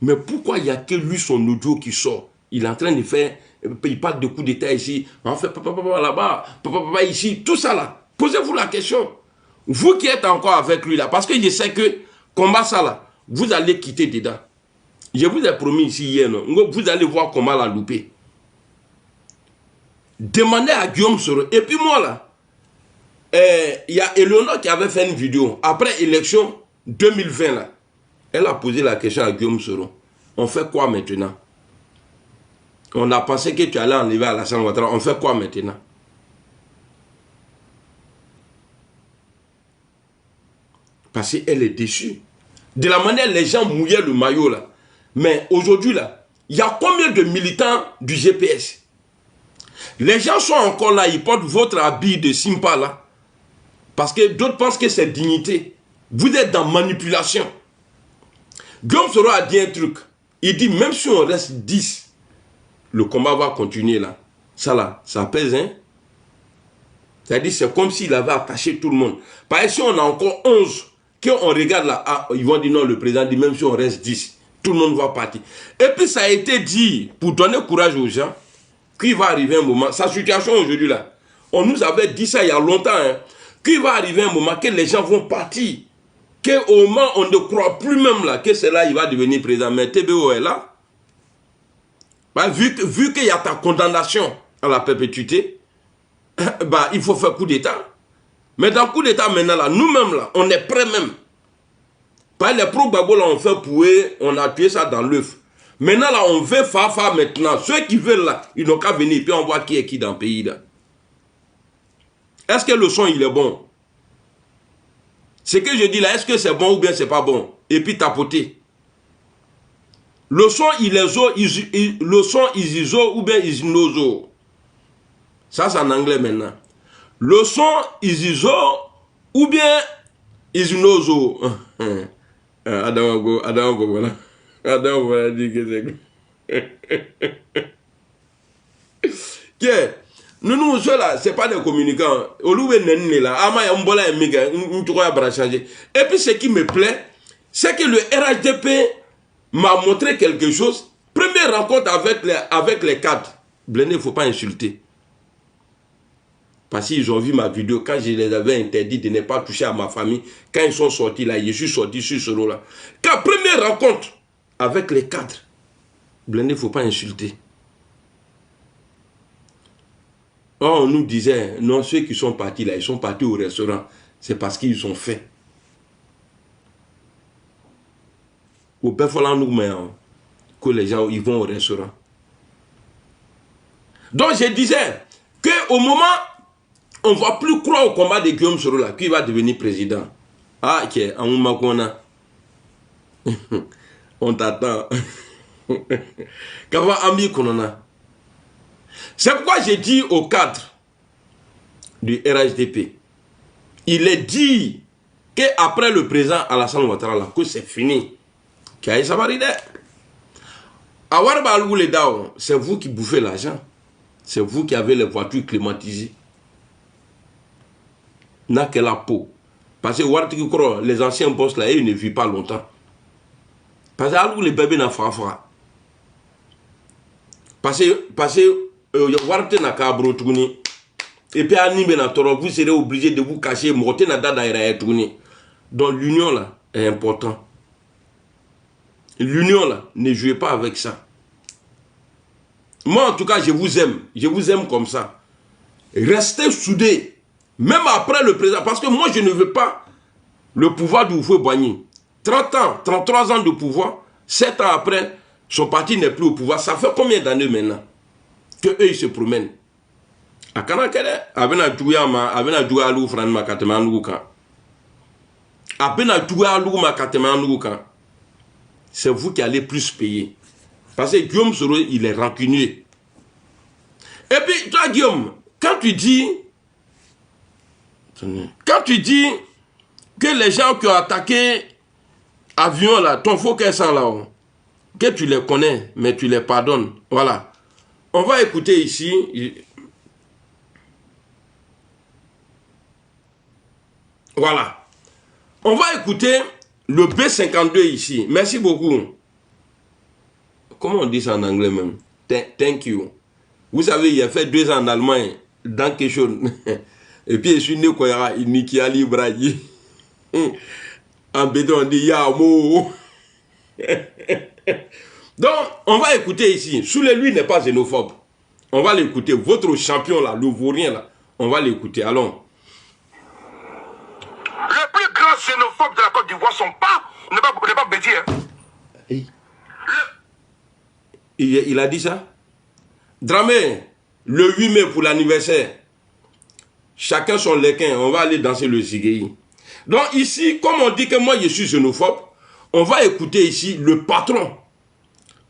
Mais pourquoi il n'y a que lui, son audio qui sort? Il est en train de faire, il parle de coups d'État ici, on fait papa là-bas, papa ici, tout ça là. Posez-vous la question. Vous qui êtes encore avec lui là, parce que je sais que combat ça là, vous allez quitter dedans. Je vous ai promis ici hier, non? Vous allez voir comment la louper. Demandez à Guillaume Soro. Et puis moi là, il y a Eleonore qui avait fait une vidéo après élection 2020 là. Elle a posé la question à Guillaume Soro. On fait quoi maintenant? On a pensé que tu allais enlever Alassane Ouattara. On fait quoi maintenant? Parce qu'elle est déçue. De la manière les gens mouillaient le maillot là. Mais aujourd'hui là, il y a combien de militants du GPS? Les gens sont encore là, ils portent votre habit de Simpa là. Parce que d'autres pensent que c'est dignité. Vous êtes dans manipulation. Guillaume Soro a dit un truc. Il dit même si on reste 10, le combat va continuer là. Ça là, ça pèse, hein. C'est-à-dire c'est comme s'il avait attaché tout le monde. Par exemple, si on a encore 11, qu'on regarde là, ah, ils vont dire non, le président dit même si on reste 10, tout le monde va partir. Et puis ça a été dit pour donner courage aux gens qu'il va arriver un moment, sa situation aujourd'hui là, on nous avait dit ça il y a longtemps, hein, qu'il va arriver un moment que les gens vont partir. Qu'au moment on ne croit plus même là que c'est là il va devenir président. Mais TBO est là. Bah, vu qu'il y a ta condamnation à la perpétuité, bah, il faut faire coup d'État. Mais dans le coup d'État maintenant là, nous-mêmes là, on est prêts même. Par les pro-Gbagbo là, on fait pouer, on a tué ça dans l'œuf. Maintenant là, on veut Fafa maintenant. Ceux qui veulent là, ils n'ont qu'à venir. Puis on voit qui est qui dans le pays là. Est-ce que le son il est bon? Ce que je dis là, est-ce que c'est bon ou bien c'est pas bon? Et puis tapoter. Le son il est zo, le son isizo ou bien isinozo. Ça c'est en anglais maintenant. Le son isizo ou bien isinozo. Adam voilà. Adam voilà dit que c'est. Nous là, c'est pas des communicants. Et puis ce qui me plaît, c'est que le RHDP m'a montré quelque chose. Première rencontre avec les cadres. Blendé, il ne faut pas insulter. Parce qu'ils ont vu ma vidéo quand je les avais interdit de ne pas toucher à ma famille. Quand ils sont sortis là, je suis sorti sur ce lot-là. Quand première rencontre avec les cadres, Blendé, il ne faut pas insulter. On nous disait, non, ceux qui sont partis là, ils sont partis au restaurant. C'est parce qu'ils ont fait. Au Perfolan, nous, mais que les gens ils vont au restaurant. Donc je disais qu'au moment, on ne va plus croire au combat de Guillaume Soro là, qui va devenir président. Ah, ok, en Oumakona. On t'attend. Kava Ambi Konona. C'est pourquoi j'ai dit au cadre du RHDP, il est dit qu'après le président Alassane Ouattara, que c'est fini. C'est vous qui bouffez l'argent. C'est vous qui avez les voitures climatisées. N'a que la peau. Parce que les anciens boss là, ils ne vivent pas longtemps. Parce que les bébés n'ont pas fait. Parce que et puis vous serez obligé de vous cacher. Donc l'union là est importante. L'union là, ne jouez pas avec ça. Moi en tout cas, je vous aime comme ça. Restez soudés, même après le président, parce que moi je ne veux pas le pouvoir de Houphouët-Boigny. 30 ans, 33 ans de pouvoir, 7 ans après, son parti n'est plus au pouvoir. Ça fait combien d'années maintenant que eux ils se promènent? C'est vous qui allez plus payer. Parce que Guillaume Soro, il est rancunier. Et puis, toi Guillaume, quand tu dis que les gens qui ont attaqué avion là, ton faux qu'elles sont là, que tu les connais, mais tu les pardonnes. Voilà. On va écouter ici. Voilà. On va écouter le B52 ici. Merci beaucoup. Comment on dit ça en anglais même? Thank you. Vous savez, il a fait 2 ans en Allemagne, dans quelque chose. Et puis, je suis né quand il y a Niki Ali Bragi. En béton, on dit Yamo. Donc, on va écouter ici. Soulé, lui, n'est pas xénophobe. On va l'écouter. Votre champion, là, le vaurien, là, on va l'écouter. Allons. Le plus grand xénophobe de la Côte d'Ivoire, son pas, n'est pas Bédier. Hey. Il a dit ça? Dramé, le 8 mai pour l'anniversaire. Chacun son lequin. On va aller danser le zigéi. Donc ici, comme on dit que moi je suis xénophobe, on va écouter ici le patron,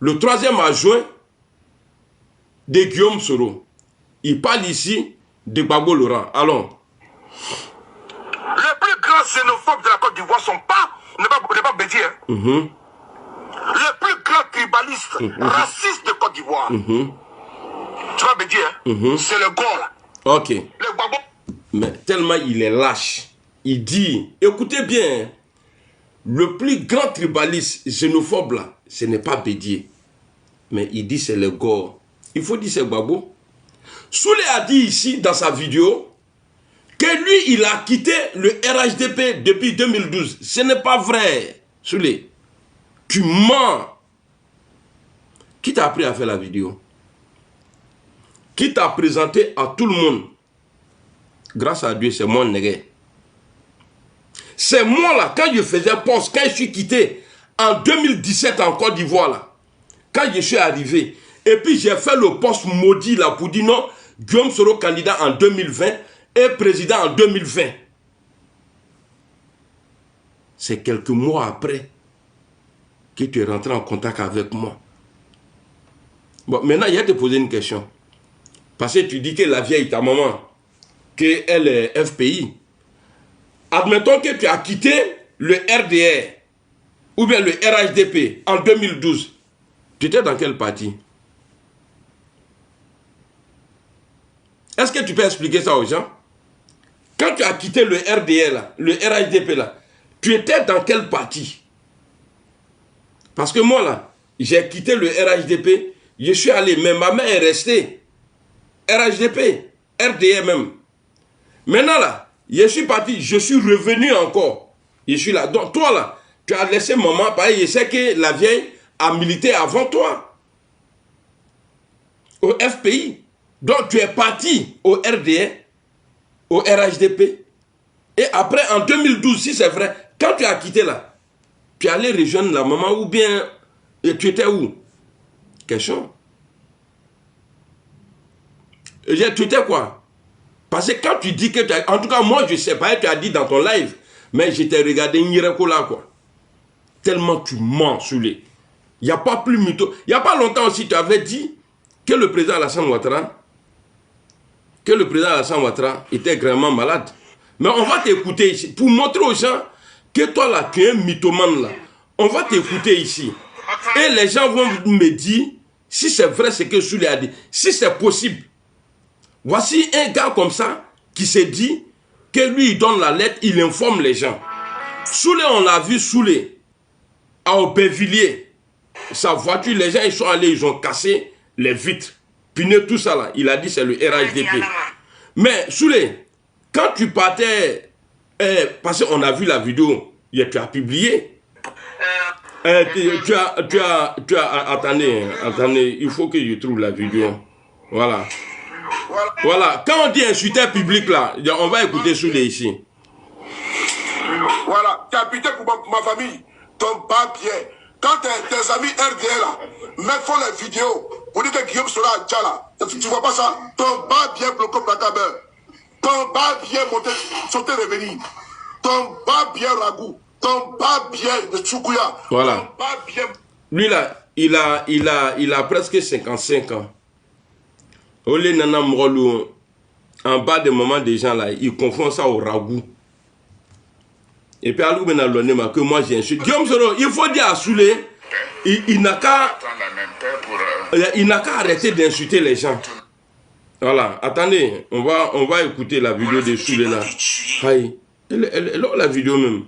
le 3e adjoint de Guillaume Soro. Il parle ici de Gbagbo Laurent. Allons. Le plus grand xénophobe de la Côte d'Ivoire, son pas, n'est pas Bédier. Le plus grand tribaliste, raciste de Côte d'Ivoire. Tu vois Bédier, c'est le gars là. Ok. Le Gbagbo. Mais tellement il est lâche. Il dit, écoutez bien, le plus grand tribaliste xénophobe là, ce n'est pas Bédier. Mais il dit c'est le Gore. Il faut dire c'est Gbagbo. Soulé a dit ici dans sa vidéo que lui il a quitté le RHDP depuis 2012. Ce n'est pas vrai. Soulé, tu mens. Qui t'a appris à faire la vidéo? Qui t'a présenté à tout le monde? Grâce à Dieu, c'est moi, nègre. C'est moi là, quand je faisais poste, quand je suis quitté en 2017 en Côte d'Ivoire là, quand je suis arrivé, et puis j'ai fait le poste maudit là pour dire non, Guillaume Soro candidat en 2020 et président en 2020. C'est quelques mois après que tu es rentré en contact avec moi. Bon, maintenant, il y a te poser une question. Parce que tu dis que la vieille, ta maman, qu'elle est FPI. Admettons que tu as quitté le RDR ou bien le RHDP en 2012. Tu étais dans quel parti? Est-ce que tu peux expliquer ça aux gens? Quand tu as quitté le RDR, là, le RHDP, là, tu étais dans quel parti? Parce que moi, là, j'ai quitté le RHDP, je suis allé, mais ma mère est restée. RHDP, RDR même. Maintenant, là, je suis parti, je suis revenu encore. Je suis là. Donc, toi, là, tu as laissé maman, pareil, je sais que la vieille a milité avant toi. Au FPI. Donc, tu es parti au RDR, au RHDP. Et après, en 2012, si c'est vrai, quand tu as quitté là, tu es allé rejoindre la maman ou bien tu étais où? Question. Tu étais quoi? Parce que quand tu dis que tu as... En tout cas, moi, je ne sais pas, tu as dit dans ton live, mais je t'ai regardé Nireko là, quoi. Tellement tu mens, Soulé. Il n'y a pas plus mytho. Il n'y a pas longtemps aussi, tu avais dit que le président Alassane Ouattara, était vraiment malade. Mais on va t'écouter ici, pour montrer aux gens que toi, là, tu es un mythomane, là. On va t'écouter ici. Et les gens vont me dire si c'est vrai ce que Soulé a dit. Si c'est possible. Voici un gars comme ça qui s'est dit que lui il donne la lettre, il informe les gens. Soulé, on l'a vu Soulé à Aubervilliers. Sa voiture, les gens ils sont allés, ils ont cassé les vitres, pneus, tout ça là. Il a dit c'est le RHDP. Mais Soulé, quand tu partais, parce qu'on a vu la vidéo, tu as publié. Attendez, il faut que je trouve la vidéo. Voilà. Voilà, quand on dit insulter public là, on va écouter Soulé ici. Voilà, tu as habité pour ma famille, ton papier. Quand tes amis RDL là, font les vidéos, pour dire que Guillaume sera à Tchala, tu vois pas ça? Ton papier bloqué pour la table. Ton papier monté, sauter revenir. Ton papier ragout. Ton papier de Tchoukouya. Voilà. Lui là, il a presque 55 ans. Olé Nana Mrolou, en bas des moments des gens là, ils confondent ça au ragout. Et puis, Alou Benalonema, que moi j'ai insulté. Guillaume Soro, il faut dire à Soulé, il n'a qu'à arrêter d'insulter les gens. Voilà, attendez, on va écouter la vidéo de Soulé là. Aïe, la vidéo même.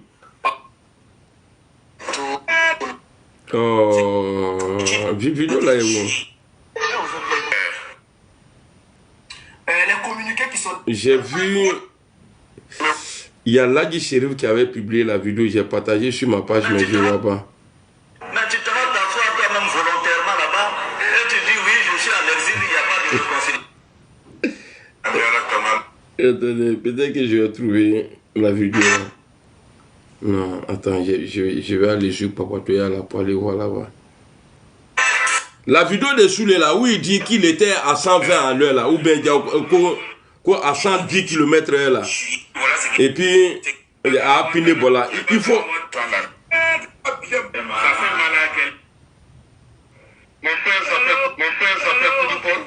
Oh, vidéo là est où? J'ai vu, il y a Ladji Chérif qui avait publié la vidéo, j'ai partagé sur ma page, mais je ne vois pas. Mais tu te rends t'asseoir toi-même volontairement là-bas et tu dis oui, je suis en exil, il n'y a pas de réconciliation. Attendez, peut-être que je vais trouver la vidéo là. Non, attends, je vais aller sur Papatoya là pour aller voir là-bas. La vidéo de Soulé là, où il dit qu'il était à 120 à l'heure là, ou bien à 110 km/h là. Et puis, à Piné Bola, il faut... Ça fait mal à quel. Mon père s'appelle Koudoupon.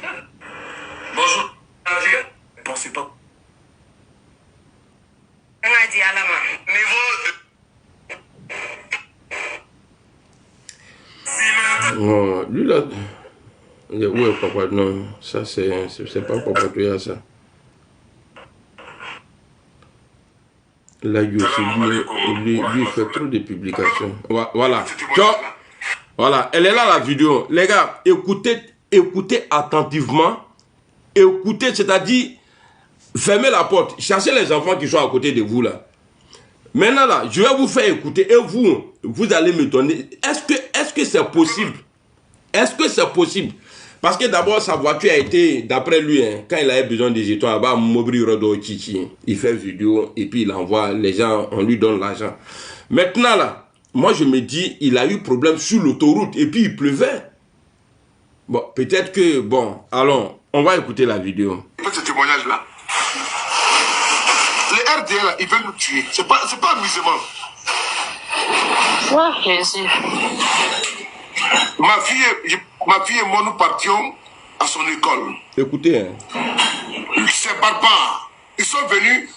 Bonjour. Pensez pas. Oh, lui là... Où est Papa? Non, ça c'est pas Papatoya ça. Là, lui aussi, lui, il fait trop de publications. Voilà. Voilà, elle est là la vidéo. Les gars, écoutez attentivement. Écoutez, c'est-à-dire, fermez la porte. Cherchez les enfants qui sont à côté de vous là. Maintenant là, je vais vous faire écouter et vous allez me donner. Est-ce que c'est possible? Est-ce que c'est possible? Parce que d'abord, sa voiture a été, d'après lui, hein, quand il avait besoin des jetons, là-bas, Mobri Rodo Chichi, il fait vidéo et puis il envoie, les gens, on lui donne l'argent. Maintenant, là, moi je me dis, il a eu problème sur l'autoroute et puis il pleuvait. Bon, peut-être que, bon, allons, on va écouter la vidéo. Ce témoignage-là, les RDL, là, ils veulent nous tuer. C'est pas amusement. Ouais, bien sûr. Ma fille et moi, nous partions à son école. Écoutez, hein. Ces barbares, ils sont venus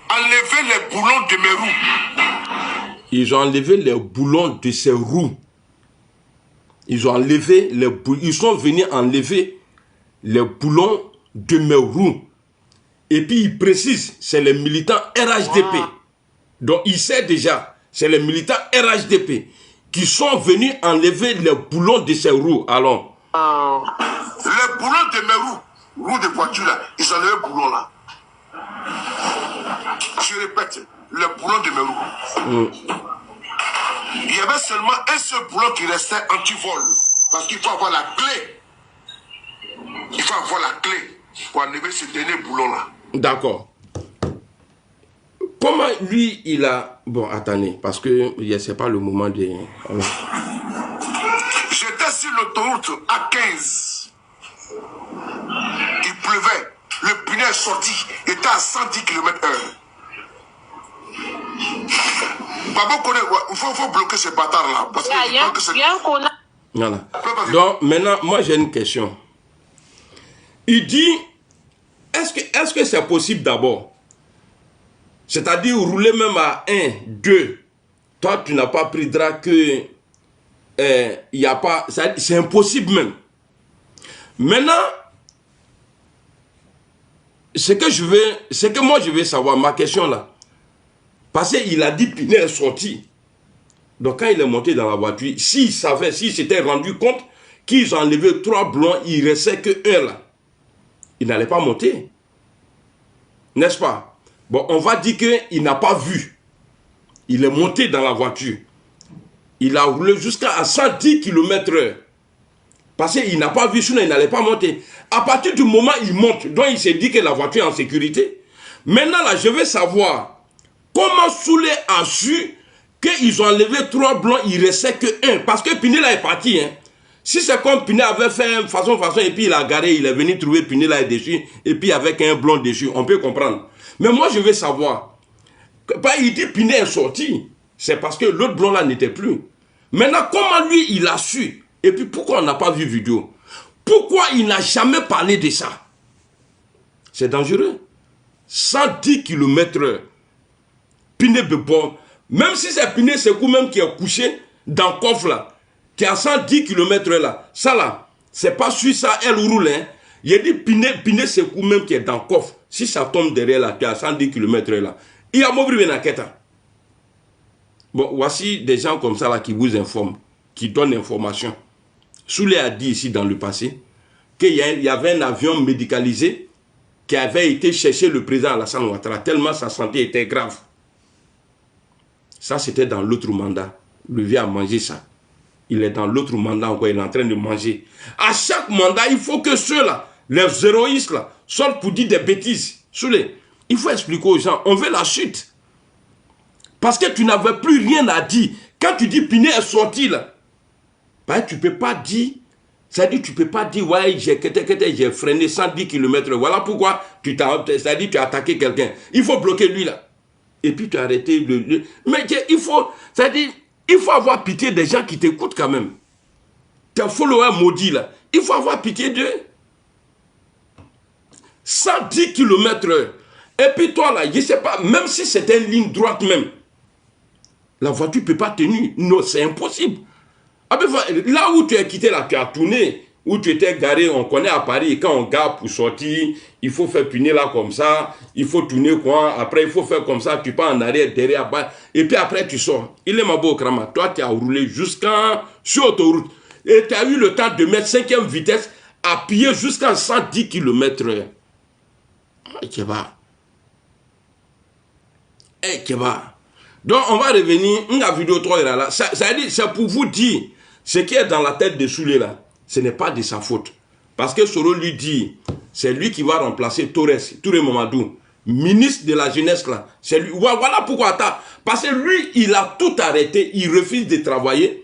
enlever les boulons de mes roues. Ils ont enlevé les boulons de ses roues. Ils ont enlevé les boulons. Ils sont venus enlever les boulons de mes roues. Et puis ils précisent, c'est les militants RHDP. Wow. Donc il sait déjà, c'est les militants RHDP qui sont venus enlever les boulons de ses roues. Alors. Les boulons de mes roues de voiture là, ils ont enlevé les boulons là. Je répète, les boulons de mes roues. Il y avait seulement un seul boulon qui restait anti-vol. Parce qu'il faut avoir la clé. Il faut avoir la clé pour enlever ce dernier boulon là. D'accord. Comment lui, il a... Bon, attendez, parce que c'est pas le moment de... Alors. J'étais sur l'autoroute à 15. Il pleuvait. Le pneu est sorti. Il était à 110 km/h. Il faut bloquer ces bâtards-là. Parce que voilà. Donc, maintenant, moi, j'ai une question. Il dit, est-ce que c'est possible d'abord? C'est-à-dire rouler même à 1, 2. Toi, tu n'as pas pris drap que... il n'y a pas... C'est impossible même. Maintenant, ce que moi je veux savoir, ma question là, parce qu'il a dit Piné est sorti. Donc quand il est monté dans la voiture, s'il savait, s'il s'était rendu compte qu'ils ont enlevé 3 blancs, il ne restait que 1 là. Il n'allait pas monter. N'est-ce pas? Bon, on va dire qu'il n'a pas vu. Il est monté dans la voiture. Il a roulé jusqu'à 110 km/h. Parce qu'il n'a pas vu, sinon il n'allait pas monter. À partir du moment où il monte, donc il s'est dit que la voiture est en sécurité. Maintenant, là, je veux savoir comment Soulé a su qu'ils ont enlevé 3 blancs, il ne restait que 1. Parce que Piné là est parti. Hein. Si c'est comme Piné avait fait façon, et puis il a garé, il est venu trouver Piné là dessus, et puis avec un blanc dessus, on peut comprendre. Mais moi, je veux savoir, il dit Piné est sorti, c'est parce que l'autre blanc là n'était plus. Maintenant, comment lui, il a su? Et puis, pourquoi on n'a pas vu vidéo? Pourquoi il n'a jamais parlé de ça? C'est dangereux. 110 km/h. Piné Bebo, même si c'est Piné Sekou même qui est couché dans le coffre là, qui est à 110 km là, ça là, c'est pas sur ça, elle roule, hein. Il a dit Piné Sekou même qui est dans le coffre, si ça tombe derrière là, qui est à 110 km là, il y a Mobri Benaketa. Bon, voici des gens comme ça là qui vous informent, qui donnent l'information. Soulé a dit ici dans le passé qu'il y avait un avion médicalisé qui avait été chercher le président Alassane Ouattara, tellement sa santé était grave. Ça, c'était dans l'autre mandat. Le vieux a mangé ça. Il est dans l'autre mandat encore, il est en train de manger. À chaque mandat, il faut que ceux-là, les héroïstes là, sortent pour dire des bêtises. Soulé, il faut expliquer aux gens, on veut la chute. Parce que tu n'avais plus rien à dire. Quand tu dis Piné est sorti là, bah, tu ne peux pas dire, c'est-à-dire tu ne peux pas dire, ouais, j'ai freiné 110 km. Voilà pourquoi c'est-à-dire tu as attaqué quelqu'un. Il faut bloquer lui là. Et puis tu as arrêté le... Mais il faut, c'est-à-dire, il faut avoir pitié des gens qui t'écoutent quand même. Tes followers maudits là, il faut avoir pitié d'eux. 110 km/h. Et puis toi là, je ne sais pas, même si c'était une ligne droite même, la voiture ne peut pas tenir. Non, c'est impossible. Ah ben, là où tu as quitté, là, tu as tourné, où tu étais garé, on connaît à Paris, quand on gare pour sortir, il faut faire punir là comme ça, il faut tourner quoi, après il faut faire comme ça, tu pars en arrière, derrière, bas, et puis après tu sors. Il est ma beau Krama, toi tu as roulé jusqu'à sur l'autoroute, et tu as eu le temps de mettre 5e vitesse, appuyé jusqu'à 110 km/h. Eh, Kéba. Eh, Kéba. Donc, on va revenir, la vidéo 3 là, c'est pour vous dire, ce qui est dans la tête de Soulé là, ce n'est pas de sa faute. Parce que Soro lui dit, c'est lui qui va remplacer Torres, Touré Mamadou, ministre de la jeunesse là. C'est lui. Voilà pourquoi, parce que lui, il a tout arrêté, il refuse de travailler,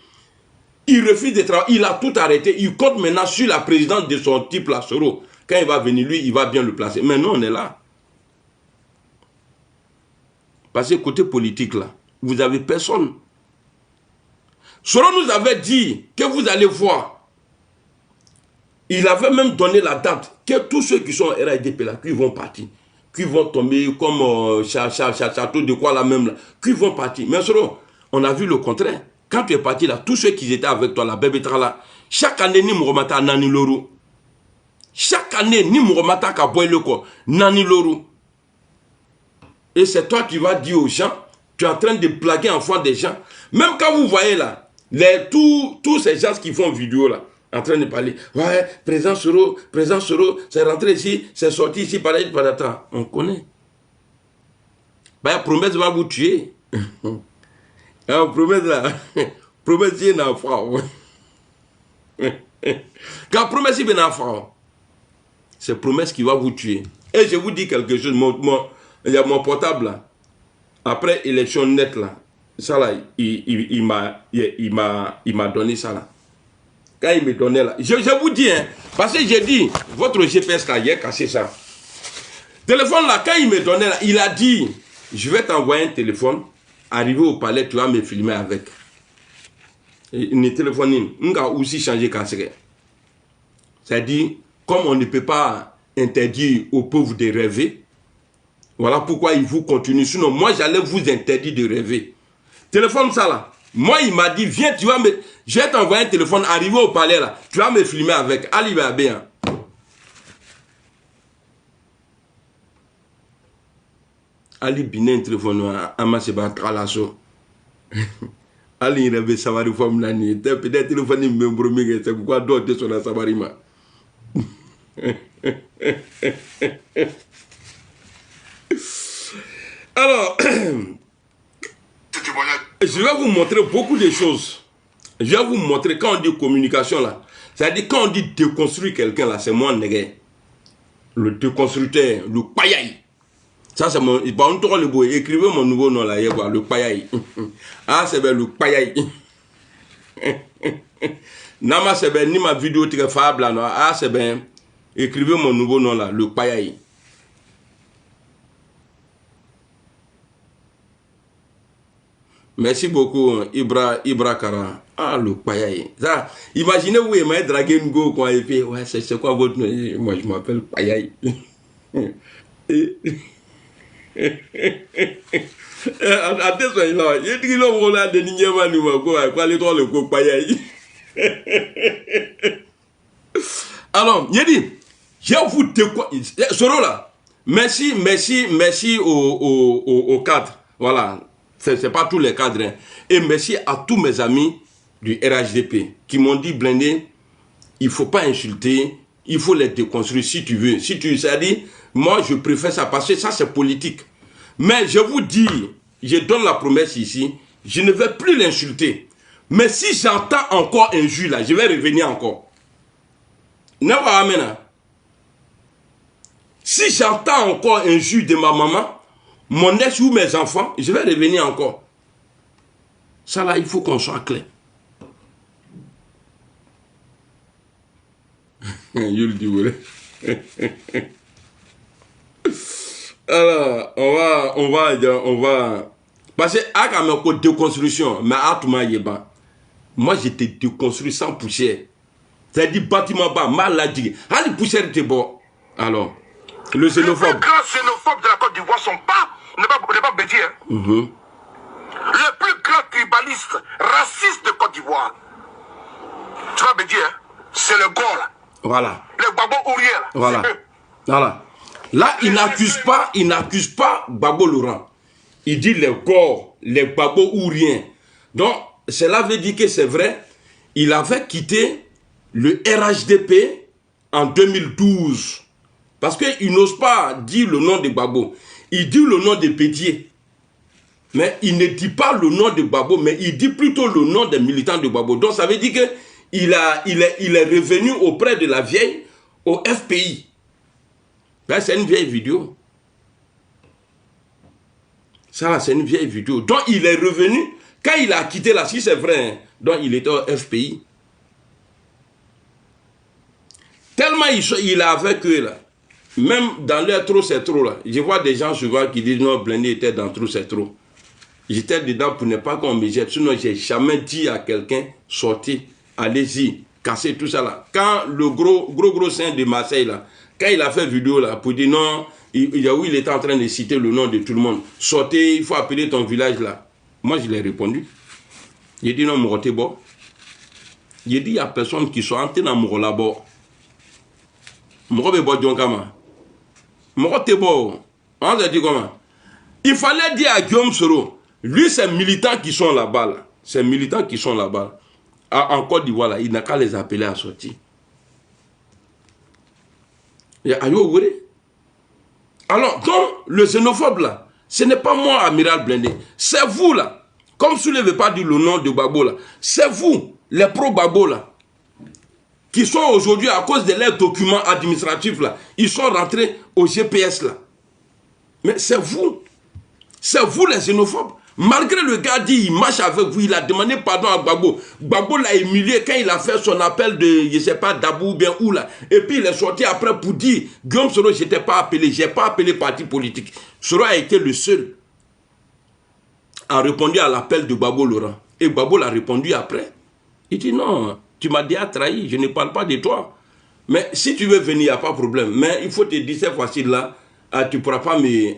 il a tout arrêté, il compte maintenant sur la présidence de son type là, Soro. Quand il va venir, lui, il va bien le placer. Mais nous, on est là. Parce que côté politique, là, vous n'avez personne. Soro nous avait dit que vous allez voir. Il avait même donné la date que tous ceux qui sont RADP là, qui vont partir, qui vont tomber comme château de quoi là même là, qui vont partir. Mais Soro, on a vu le contraire. Quand tu es parti là, tous ceux qui étaient avec toi, la Bébetra là, chaque année, ni Mouromata Nani Loro. Chaque année, ni Mouromata Kaboy-Leko, Nani Loro. Et c'est toi qui vas dire aux gens, tu es en train de blaguer en face des gens. Même quand vous voyez là, tous ces gens qui font vidéo là, en train de parler, ouais, président Soro, c'est rentré ici, c'est sorti ici, par là, on connaît. Bah, promesse va vous tuer. Promesse là, promesse il y a un enfant. Quand promesse il y a un enfant, c'est promesse qui va vous tuer. Et je vous dis quelque chose, il y a mon portable là. Après élection nette là, ça là, il m'a donné ça là. Quand il me donnait là, je vous dis, hein, parce que j'ai dit, votre GPS là, il a cassé ça. Téléphone là, quand il me donnait là, il a dit, je vais t'envoyer un téléphone, arrivé au palais, tu vas me filmer avec. Une téléphone, on a aussi changé cassé. C'est-à-dire, comme on ne peut pas interdire aux pauvres de rêver, voilà pourquoi il vous continue. Sinon, moi, j'allais vous interdire de rêver. Téléphone ça là. Moi, il m'a dit, viens, tu vas me... Je vais t'envoyer un téléphone, arrivé au palais là. Tu vas me filmer avec Ali Babé. Hein. Ali Biné, un téléphone, Amaseba Tralasso. Ali rêve Savari Femme Nani. Peut-être téléphone, il me bromé, c'est pourquoi d'autres sont à Savarima. Alors, je vais vous montrer beaucoup de choses. Je vais vous montrer quand on dit communication là. C'est-à-dire quand on dit déconstruire quelqu'un là, c'est moi négué. Le déconstructeur, le payaï. Ça c'est mon... Écrivez mon nouveau nom là, le payaï. Ah c'est bien le payaï. Nama c'est bien, ni ma vidéo très fable là. Ah c'est bien. Écrivez mon nouveau nom là, le payaï. Merci beaucoup, Ibra Kara. Ah, le payaï. Ça, imaginez vous, il m'a dragué une go, quoi, et puis, ouais, c'est quoi votre nom? Moi, je m'appelle payaï. Attention, il dit qu'on a des nièvres nous quoi les trois le copain. Alors, il dit, je vous déconseille là. Merci aux cadres. Voilà, c'est pas tous les cadres. Hein. Et merci à tous mes amis du RHDP qui m'ont dit, Blindé, il faut pas insulter, il faut les déconstruire si tu veux. Si tu sais dire, moi je préfère ça parce que ça c'est politique. Mais je vous dis, je donne la promesse ici, je ne vais plus l'insulter. Mais si j'entends encore un jus là, je vais revenir encore. Si j'entends encore un jus de ma maman, mon ex ou mes enfants, je vais revenir encore. Ça là, il faut qu'on soit clair. Alors, on va. Parce que à la déconstruction, mais à tout moment, moi j'étais déconstruit sans poussière. C'est-à-dire bâtiment bas, maladie. Allez, poussière était bon. Alors, le xénophobe. Les plus grands xénophobes de la Côte d'Ivoire sont pas, n'est pas Bédier. Les plus grands tribalistes, racistes de Côte d'Ivoire. Tu vois Bédier, c'est le gore là. Voilà. Le Gbagbo Ouriel là. Voilà. Voilà. Là, il n'accuse pas Gbagbo Laurent. Il dit les Gore, les Gbagbo Ouriens. Donc, cela veut dire que c'est vrai, il avait quitté le RHDP en 2012. Parce qu'il n'ose pas dire le nom de Gbagbo. Il dit le nom de Bédier. Mais il ne dit pas le nom de Gbagbo, mais il dit plutôt le nom des militants de Gbagbo. Donc, ça veut dire qu'il est revenu auprès de la vieille au FPI. Ben, c'est une vieille vidéo. Ça, c'est une vieille vidéo. Donc, il est revenu, quand il a quitté là, si c'est vrai, hein, donc il était au FPI. Tellement il est avec eux là. Même dans leur trop, c'est trop là. Je vois des gens souvent qui disent non, Blindé était dans trop, c'est trop. J'étais dedans pour ne pas qu'on me jette. Sinon, j'ai jamais dit à quelqu'un, sortez, allez-y, cassez tout ça là. Quand le gros saint de Marseille là, quand il a fait vidéo là, pour dire non, il était en train de citer le nom de tout le monde. Sortez, il faut appeler ton village là. Moi, je l'ai répondu. J'ai dit non, Moroté bon. J'ai dit, il n'y a personne qui soit entré dans Moro là-bas. Moroté bon, Djonkama. Moroté bon. On a dit comment? Il fallait dire à Guillaume Soro, lui, ces militants qui sont là-bas, là, ces militants qui sont là-bas, en Côte d'Ivoire, là, il n'a qu'à les appeler à sortir. Alors, donc, le xénophobe là, ce n'est pas moi, Amiral Blindé, c'est vous là. Comme si vous ne voulez pas dire le nom de Gbagbo là, c'est vous, les pro-Gbagbo là, qui sont aujourd'hui, à cause de leurs documents administratifs là, ils sont rentrés au GPS là. Mais c'est vous les xénophobes. Malgré le gars dit, il marche avec vous, il a demandé pardon à Gbagbo. Gbagbo l'a humilié quand il a fait son appel de, je ne sais pas, Dabou ou bien où là. Et puis il est sorti après pour dire, Guillaume Soro, je n'étais pas appelé, je n'ai pas appelé parti politique. Soro a été le seul à répondre à l'appel de Gbagbo Laurent. Et Gbagbo l'a répondu après. Il dit non, tu m'as déjà trahi, je ne parle pas de toi. Mais si tu veux venir, il n'y a pas de problème. Mais il faut te dire cette fois-ci là, tu ne pourras pas me...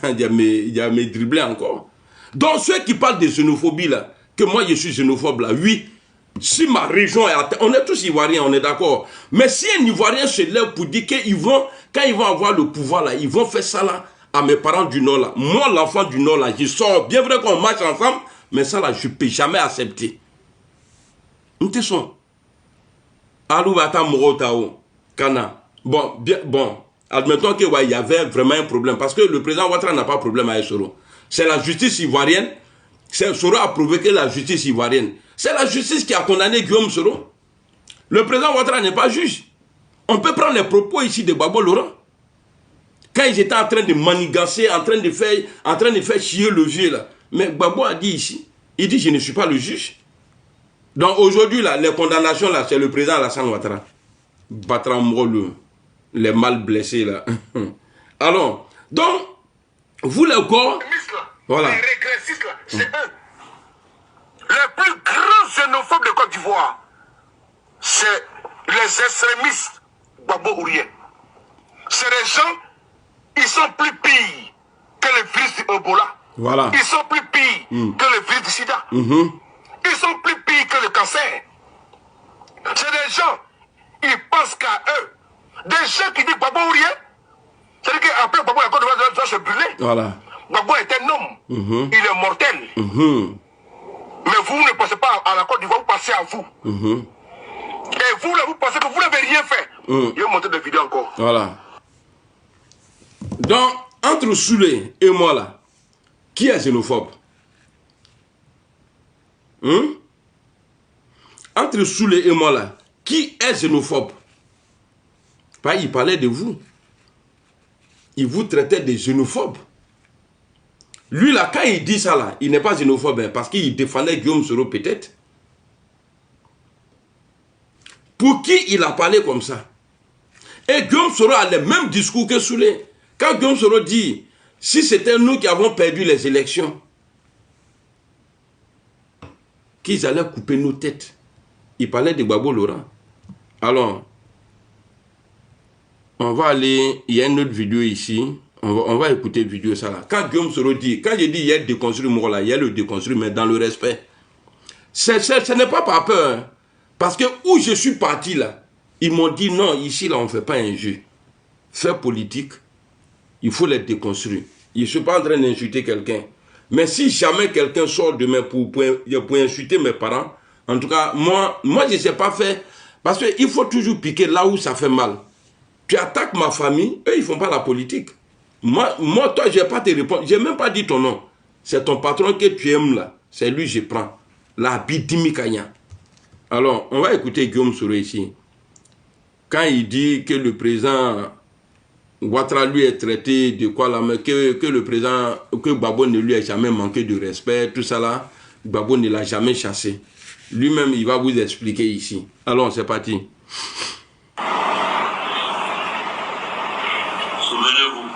il y a mes dribblés encore. Donc ceux qui parlent de xénophobie là, que moi je suis xénophobe là, oui, si ma région est à terre, on est tous ivoiriens, on est d'accord. Mais si un ivoirien se lève pour dire qu'ils vont, quand ils vont avoir le pouvoir là, ils vont faire ça là à mes parents du Nord là. Moi l'enfant du Nord là, je sors, bien vrai qu'on marche ensemble, mais ça là, je ne peux jamais accepter. Nous te sommes. Alouata Morotao, Kana. Bon, bien, bon. Admettons qu'il y avait vraiment un problème. Parce que le président Ouattara n'a pas de problème avec Soro. C'est la justice ivoirienne. Soro a provoqué la justice ivoirienne. C'est la justice qui a condamné Guillaume Soro. Le président Ouattara n'est pas juge. On peut prendre les propos ici de Gbagbo Laurent. Quand ils étaient en train de manigancer, en train de faire chier le vieux là. Mais Gbagbo a dit ici, il dit je ne suis pas le juge. Donc aujourd'hui là, les condamnations là, c'est le président Alassane Ouattara. Battra les mal blessés là. Alors, donc, vous les corps, voilà. Les régressistes là, c'est eux. Les plus grands xénophobes de Côte d'Ivoire, c'est les extrémistes Gbagbo Ouriel. C'est les gens, ils sont plus pires que le virus du Ebola. Voilà. Ils sont plus pires que le virus du sida. Ils sont plus pires que le cancer. C'est des gens, ils pensent qu'à eux. Des gens qui disent Gbagbo ou rien. C'est-à-dire qu'après Gbagbo, la Côte d'Ivoire doit se brûler. Voilà. Gbagbo est un homme. Il est mortel. Mais vous ne pensez pas à la Côte d'Ivoire, vous pensez à vous. Et vous, là, vous pensez que vous n'avez rien fait. Il va monter des vidéos encore. Voilà. Donc, entre Soulé et moi, là, qui est xénophobe? Entre Soulé et moi, là, qui est xénophobe? Il parlait de vous. Il vous traitait de xénophobe. Lui, là, quand il dit ça, là, il n'est pas xénophobe, hein, parce qu'il défendait Guillaume Soro, peut-être. Pour qui il a parlé comme ça? Et Guillaume Soro a le même discours que Soulé. Quand Guillaume Soro dit, si c'était nous qui avons perdu les élections, qu'ils allaient couper nos têtes. Il parlait de Gbagbo Laurent. Alors, on va aller, il y a une autre vidéo ici, on va écouter la vidéo ça là. Quand Guillaume Soro dit, quand je dis il y a déconstruit moi là, il y a le déconstruit, mais dans le respect. Ce n'est pas par peur, hein. Parce que où je suis parti là, ils m'ont dit non, ici là on ne fait pas un jeu. Faire politique, il faut les déconstruire. Je ne suis pas en train d'insulter quelqu'un. Mais si jamais quelqu'un sort demain pour insulter mes parents, en tout cas, moi je ne sais pas faire. Parce qu'il faut toujours piquer là où ça fait mal. Tu attaques ma famille, eux ils ne font pas la politique. Moi toi, je ne vais pas te répondre. Je n'ai même pas dit ton nom. C'est ton patron que tu aimes là. C'est lui que je prends. La Bidimi Kanya. Alors, on va écouter Guillaume Soro ici. Quand il dit que le président Ouattara lui est traité de quoi là, mais que le président, que Gbagbo ne lui a jamais manqué de respect, tout ça là, Gbagbo ne l'a jamais chassé. Lui-même, il va vous expliquer ici. Alors, c'est parti. Souvenez-vous,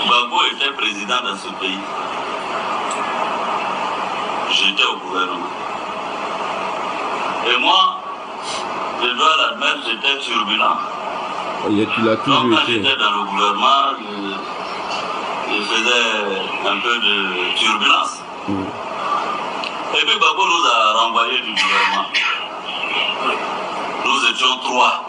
Gbagbo était président dans ce pays. J'étais au gouvernement. Et moi, je dois l'admettre, j'étais turbulent. Tu l'as toujours Donc, quand été. j'étais dans le gouvernement, je faisais un peu de turbulence. Et puis Gbagbo nous a renvoyés du gouvernement. Nous étions 3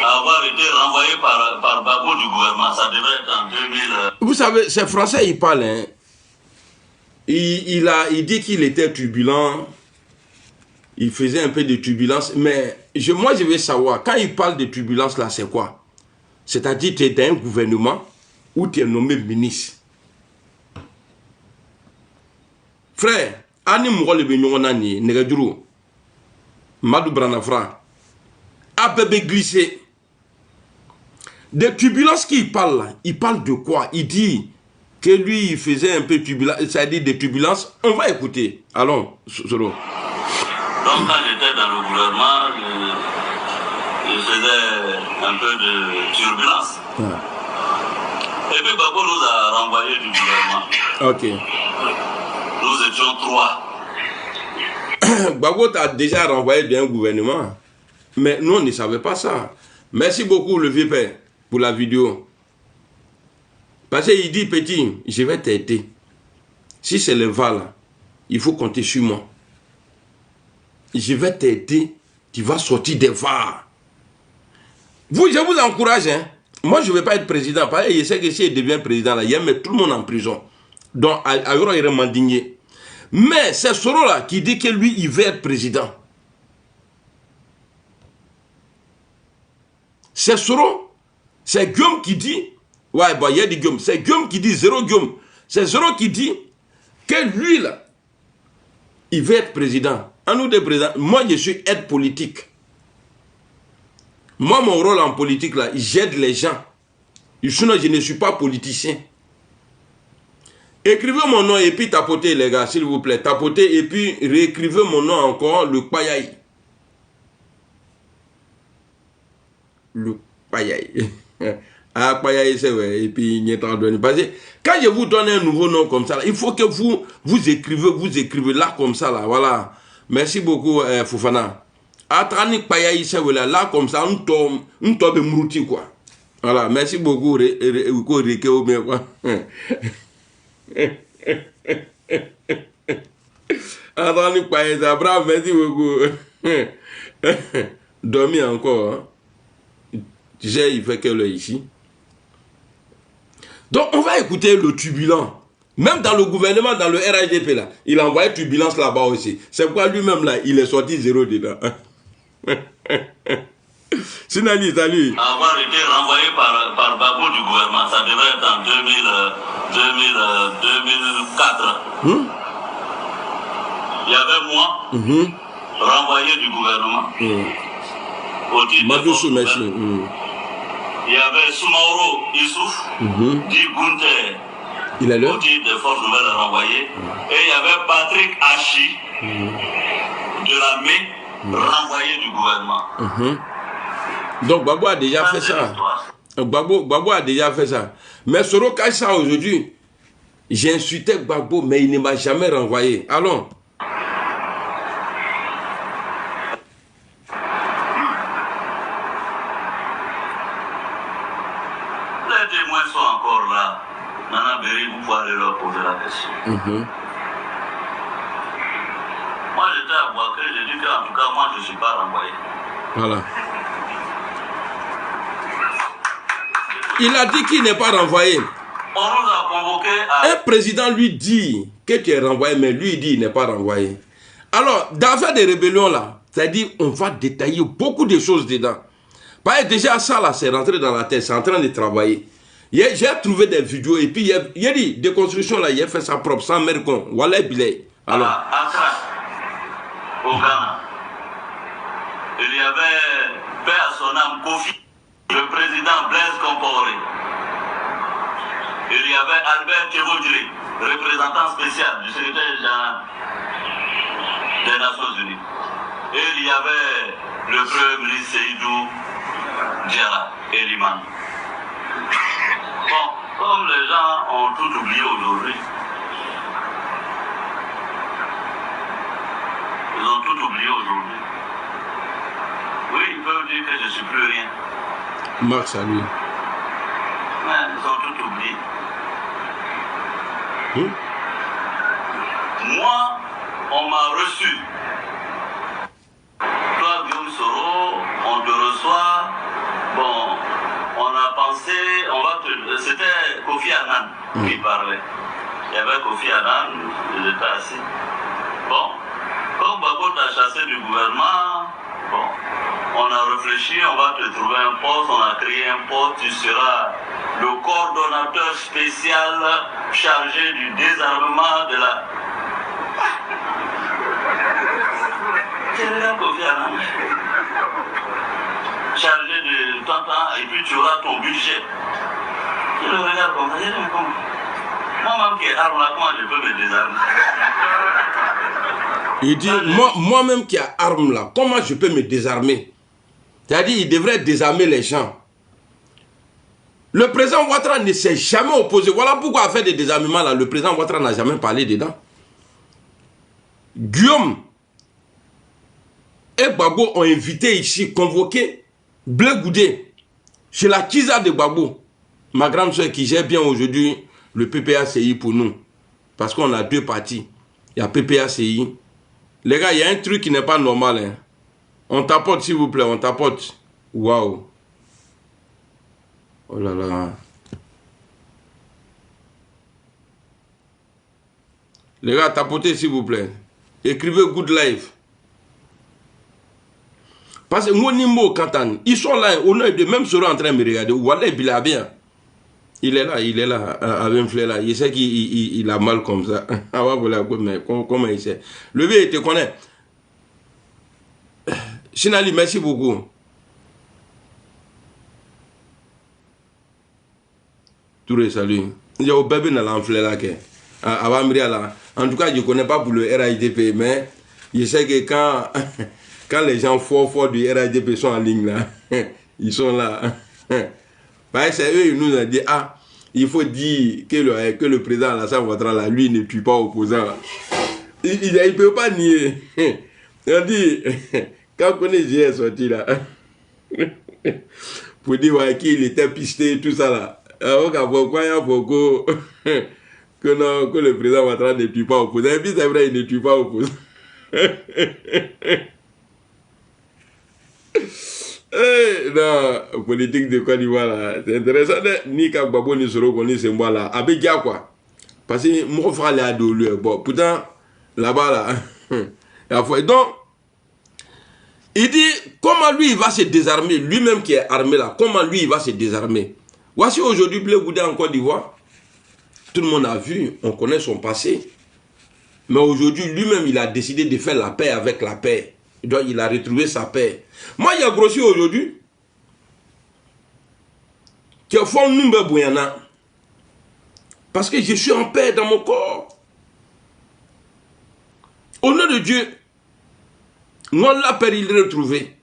à avoir été renvoyés par Gbagbo du gouvernement. Ça devait être en 2000. Vous savez, c'est français, il parle. Hein. Il dit qu'il était turbulent. Il faisait un peu de turbulence. Mais moi, je veux savoir, quand il parle de turbulence, là, c'est quoi? C'est-à-dire que tu es dans un gouvernement où tu es nommé ministre. Frère, Ani Mourole Benyonani, Negadjuru, Madou Branafra, a bébé glissé. Des turbulences qu'il parle là, il parle de quoi? Il dit que lui, il faisait un peu turbulence, c'est-à-dire des turbulences. On va écouter. Allons, Soro. Donc quand j'étais dans le gouvernement, je faisais un peu de turbulence. Et puis Gbagbo nous a renvoyés du gouvernement. Ok. Nous étions 3. Gbagbo t'a déjà renvoyé d'un gouvernement. Mais nous, on ne savait pas ça. Merci beaucoup, le vieux père, pour la vidéo. Parce qu'il dit, petit, je vais t'aider. Si c'est le VAR, il faut compter sur moi. Je vais t'aider. Tu vas sortir des VAR. Je vous encourage. Hein. Moi, je ne vais pas être président. Parce que je sais que si il devient président, là, il met tout le monde en prison. Donc, il est mandigné. Mais c'est Soro là qui dit que lui, il veut être président. C'est Soro. C'est Guillaume qui dit. Ouais, bah, il y a des Guillaume. C'est Guillaume qui dit zéro Guillaume. C'est Soro qui dit que lui là, il veut être président. En nous des présidents, moi je suis aide politique. Moi, mon rôle en politique là, j'aide les gens. Sinon, je ne suis pas politicien. Écrivez mon nom et puis tapotez les gars, s'il vous plaît. Tapotez et puis réécrivez mon nom encore, le Payaï. Le Payaï. Ah, Payaï, c'est vrai. Et puis, il y a parce que quand je vous donne un nouveau nom comme ça, là, il faut que vous écrivez là comme ça, là. Voilà. Merci beaucoup, Fofana. Atrani Paya ici, voilà, là, comme ça, on tombe mourouti, quoi. Voilà, merci beaucoup, Rico, mais quoi. Atrani Paya, ça, bravo, merci beaucoup. Dormi encore, hein. Tu sais, il fait quelle heure ici? Donc, on va écouter le turbulent. Même dans le gouvernement, dans le RHDP, là, il a envoyé turbulence là-bas aussi. C'est pourquoi lui-même, là, il est sorti 0 dedans. Sinali, salut. Avoir été renvoyé par Babou du gouvernement, ça devrait être en 2004. Il y avait moi, renvoyé du gouvernement. Au titre de force nouvelle. Il y avait Soumaoro Issouf, dit Gunther, il est là. au titre de force nouvelle renvoyé. Et il y avait Patrick Hachi, de l'armée, renvoyé du gouvernement. Donc Babou a déjà fait ça. Babou a déjà fait ça. Mais Soro cache ça aujourd'hui. J'ai insulté Babou, mais il ne m'a jamais renvoyé. Allons. Les témoins sont encore là. Nana Berry, vous pouvez aller leur poser la question. Moi, j'étais à Boaké, j'ai dit qu'en tout cas, moi, je ne suis pas renvoyé. Voilà. Il a dit qu'il n'est pas renvoyé. On nous a convoqué à... Un président lui dit que tu es renvoyé, mais lui il dit qu'il n'est pas renvoyé. Alors, dans l'affaire des rébellions là, c'est-à-dire on va détailler beaucoup de choses dedans. Parce que déjà ça là, c'est rentré dans la tête, c'est en train de travailler. J'ai trouvé des vidéos et puis il y a dit des constructions là, il a fait ça propre, sans mercon. Voilà, billet. Alors. À Accra, au Ghana. Il y avait paix à son âme Kofi, le président Blaise Compaoré. Il y avait Albert Théodulé, représentant spécial du secrétaire général des Nations Unies. Et il y avait le premier ministre Seydou Diarra Eliman. Bon, comme les gens ont tout oublié aujourd'hui, ils ont tout oublié aujourd'hui. Oui, ils peuvent dire que je ne suis plus rien. Marc, salut. Mais ils ont tout oublié. Moi, on m'a reçu. Toi, Guillaume Soro, on te reçoit. Bon, on a pensé, on va te... C'était Kofi Annan qui parlait. Il y avait Kofi Annan, il était assis. Bon, comme Babou t'a chassé du gouvernement, bon, on a réfléchi, on va te trouver un poste, on a créé un poste, tu seras le coordonnateur spécial chargé du désarmement de la... chargé de temps et puis tu auras ton budget. Je le regarde comme ça, je dis mais comment? Moi-même qui ai arme là, comment je peux me désarmer? Il dit, moi-même qui ai arme là, comment je peux me désarmer? C'est-à-dire, il devrait désarmer les gens. Le président Ouattara ne s'est jamais opposé. Voilà pourquoi, à faire des désarmements là, le président Ouattara n'a jamais parlé dedans. Guillaume et Babou ont invité ici, convoqué Blé Goudé chez la Kiza de Babou, ma grande soeur qui gère bien aujourd'hui le PPACI pour nous. Parce qu'on a deux partis. Il y a PPACI. Les gars, il y a un truc qui n'est pas normal. Hein. On tapote, s'il vous plaît, on tapote. Waouh. Oh là là. Les gars, tapotez, s'il vous plaît. Écrivez Good Life. Parce que moi, Nimo, Kantan, ils sont là, on est de même sera en train de me regarder. Voilà, il a bien. Il est là, avec un fleur là. Il sait qu'il a mal comme ça. Mais comment il sait? Le vieux, il te connaît. Chinali, merci beaucoup. Touré, salut. Il y a un bébé dans l'enflé là. En tout cas, je ne connais pas pour le RHDP, mais je sais que quand les gens forts du RHDP sont en ligne là, ils sont là. Parce que eux, ils nous ont dit, ah, il faut dire que le président Alassane Ouattara là, lui, ne tue pas opposant. Il ne peut pas nier. Il a dit, Quand Konegi est sorti là, pour dire ouais, qu'il était pisté, tout ça là. Pourquoi il y a beaucoup que le président Ouattara ne tue pas opposant. Et puis c'est vrai, il ne tue pas opposant. Non, politique de Côte d'Ivoire là, c'est intéressant. Ni Kagbabo ni Soro ni Semboa là, avec Dia quoi. Parce que mon frère est à Douleur. Bon, pourtant, là-bas là, donc, il dit comment lui il va se désarmer, lui-même qui est armé là, comment lui il va se désarmer. Voici aujourd'hui Blé Goudé en Côte d'Ivoire. Tout le monde a vu, on connaît son passé. Mais aujourd'hui, lui-même, il a décidé de faire la paix avec la paix. Donc, il a retrouvé sa paix. Moi, il y a grossi aujourd'hui que font Numbe Bouyana. Parce que je suis en paix dans mon corps. Au nom de Dieu, on l'a paix, il l'a retrouvé.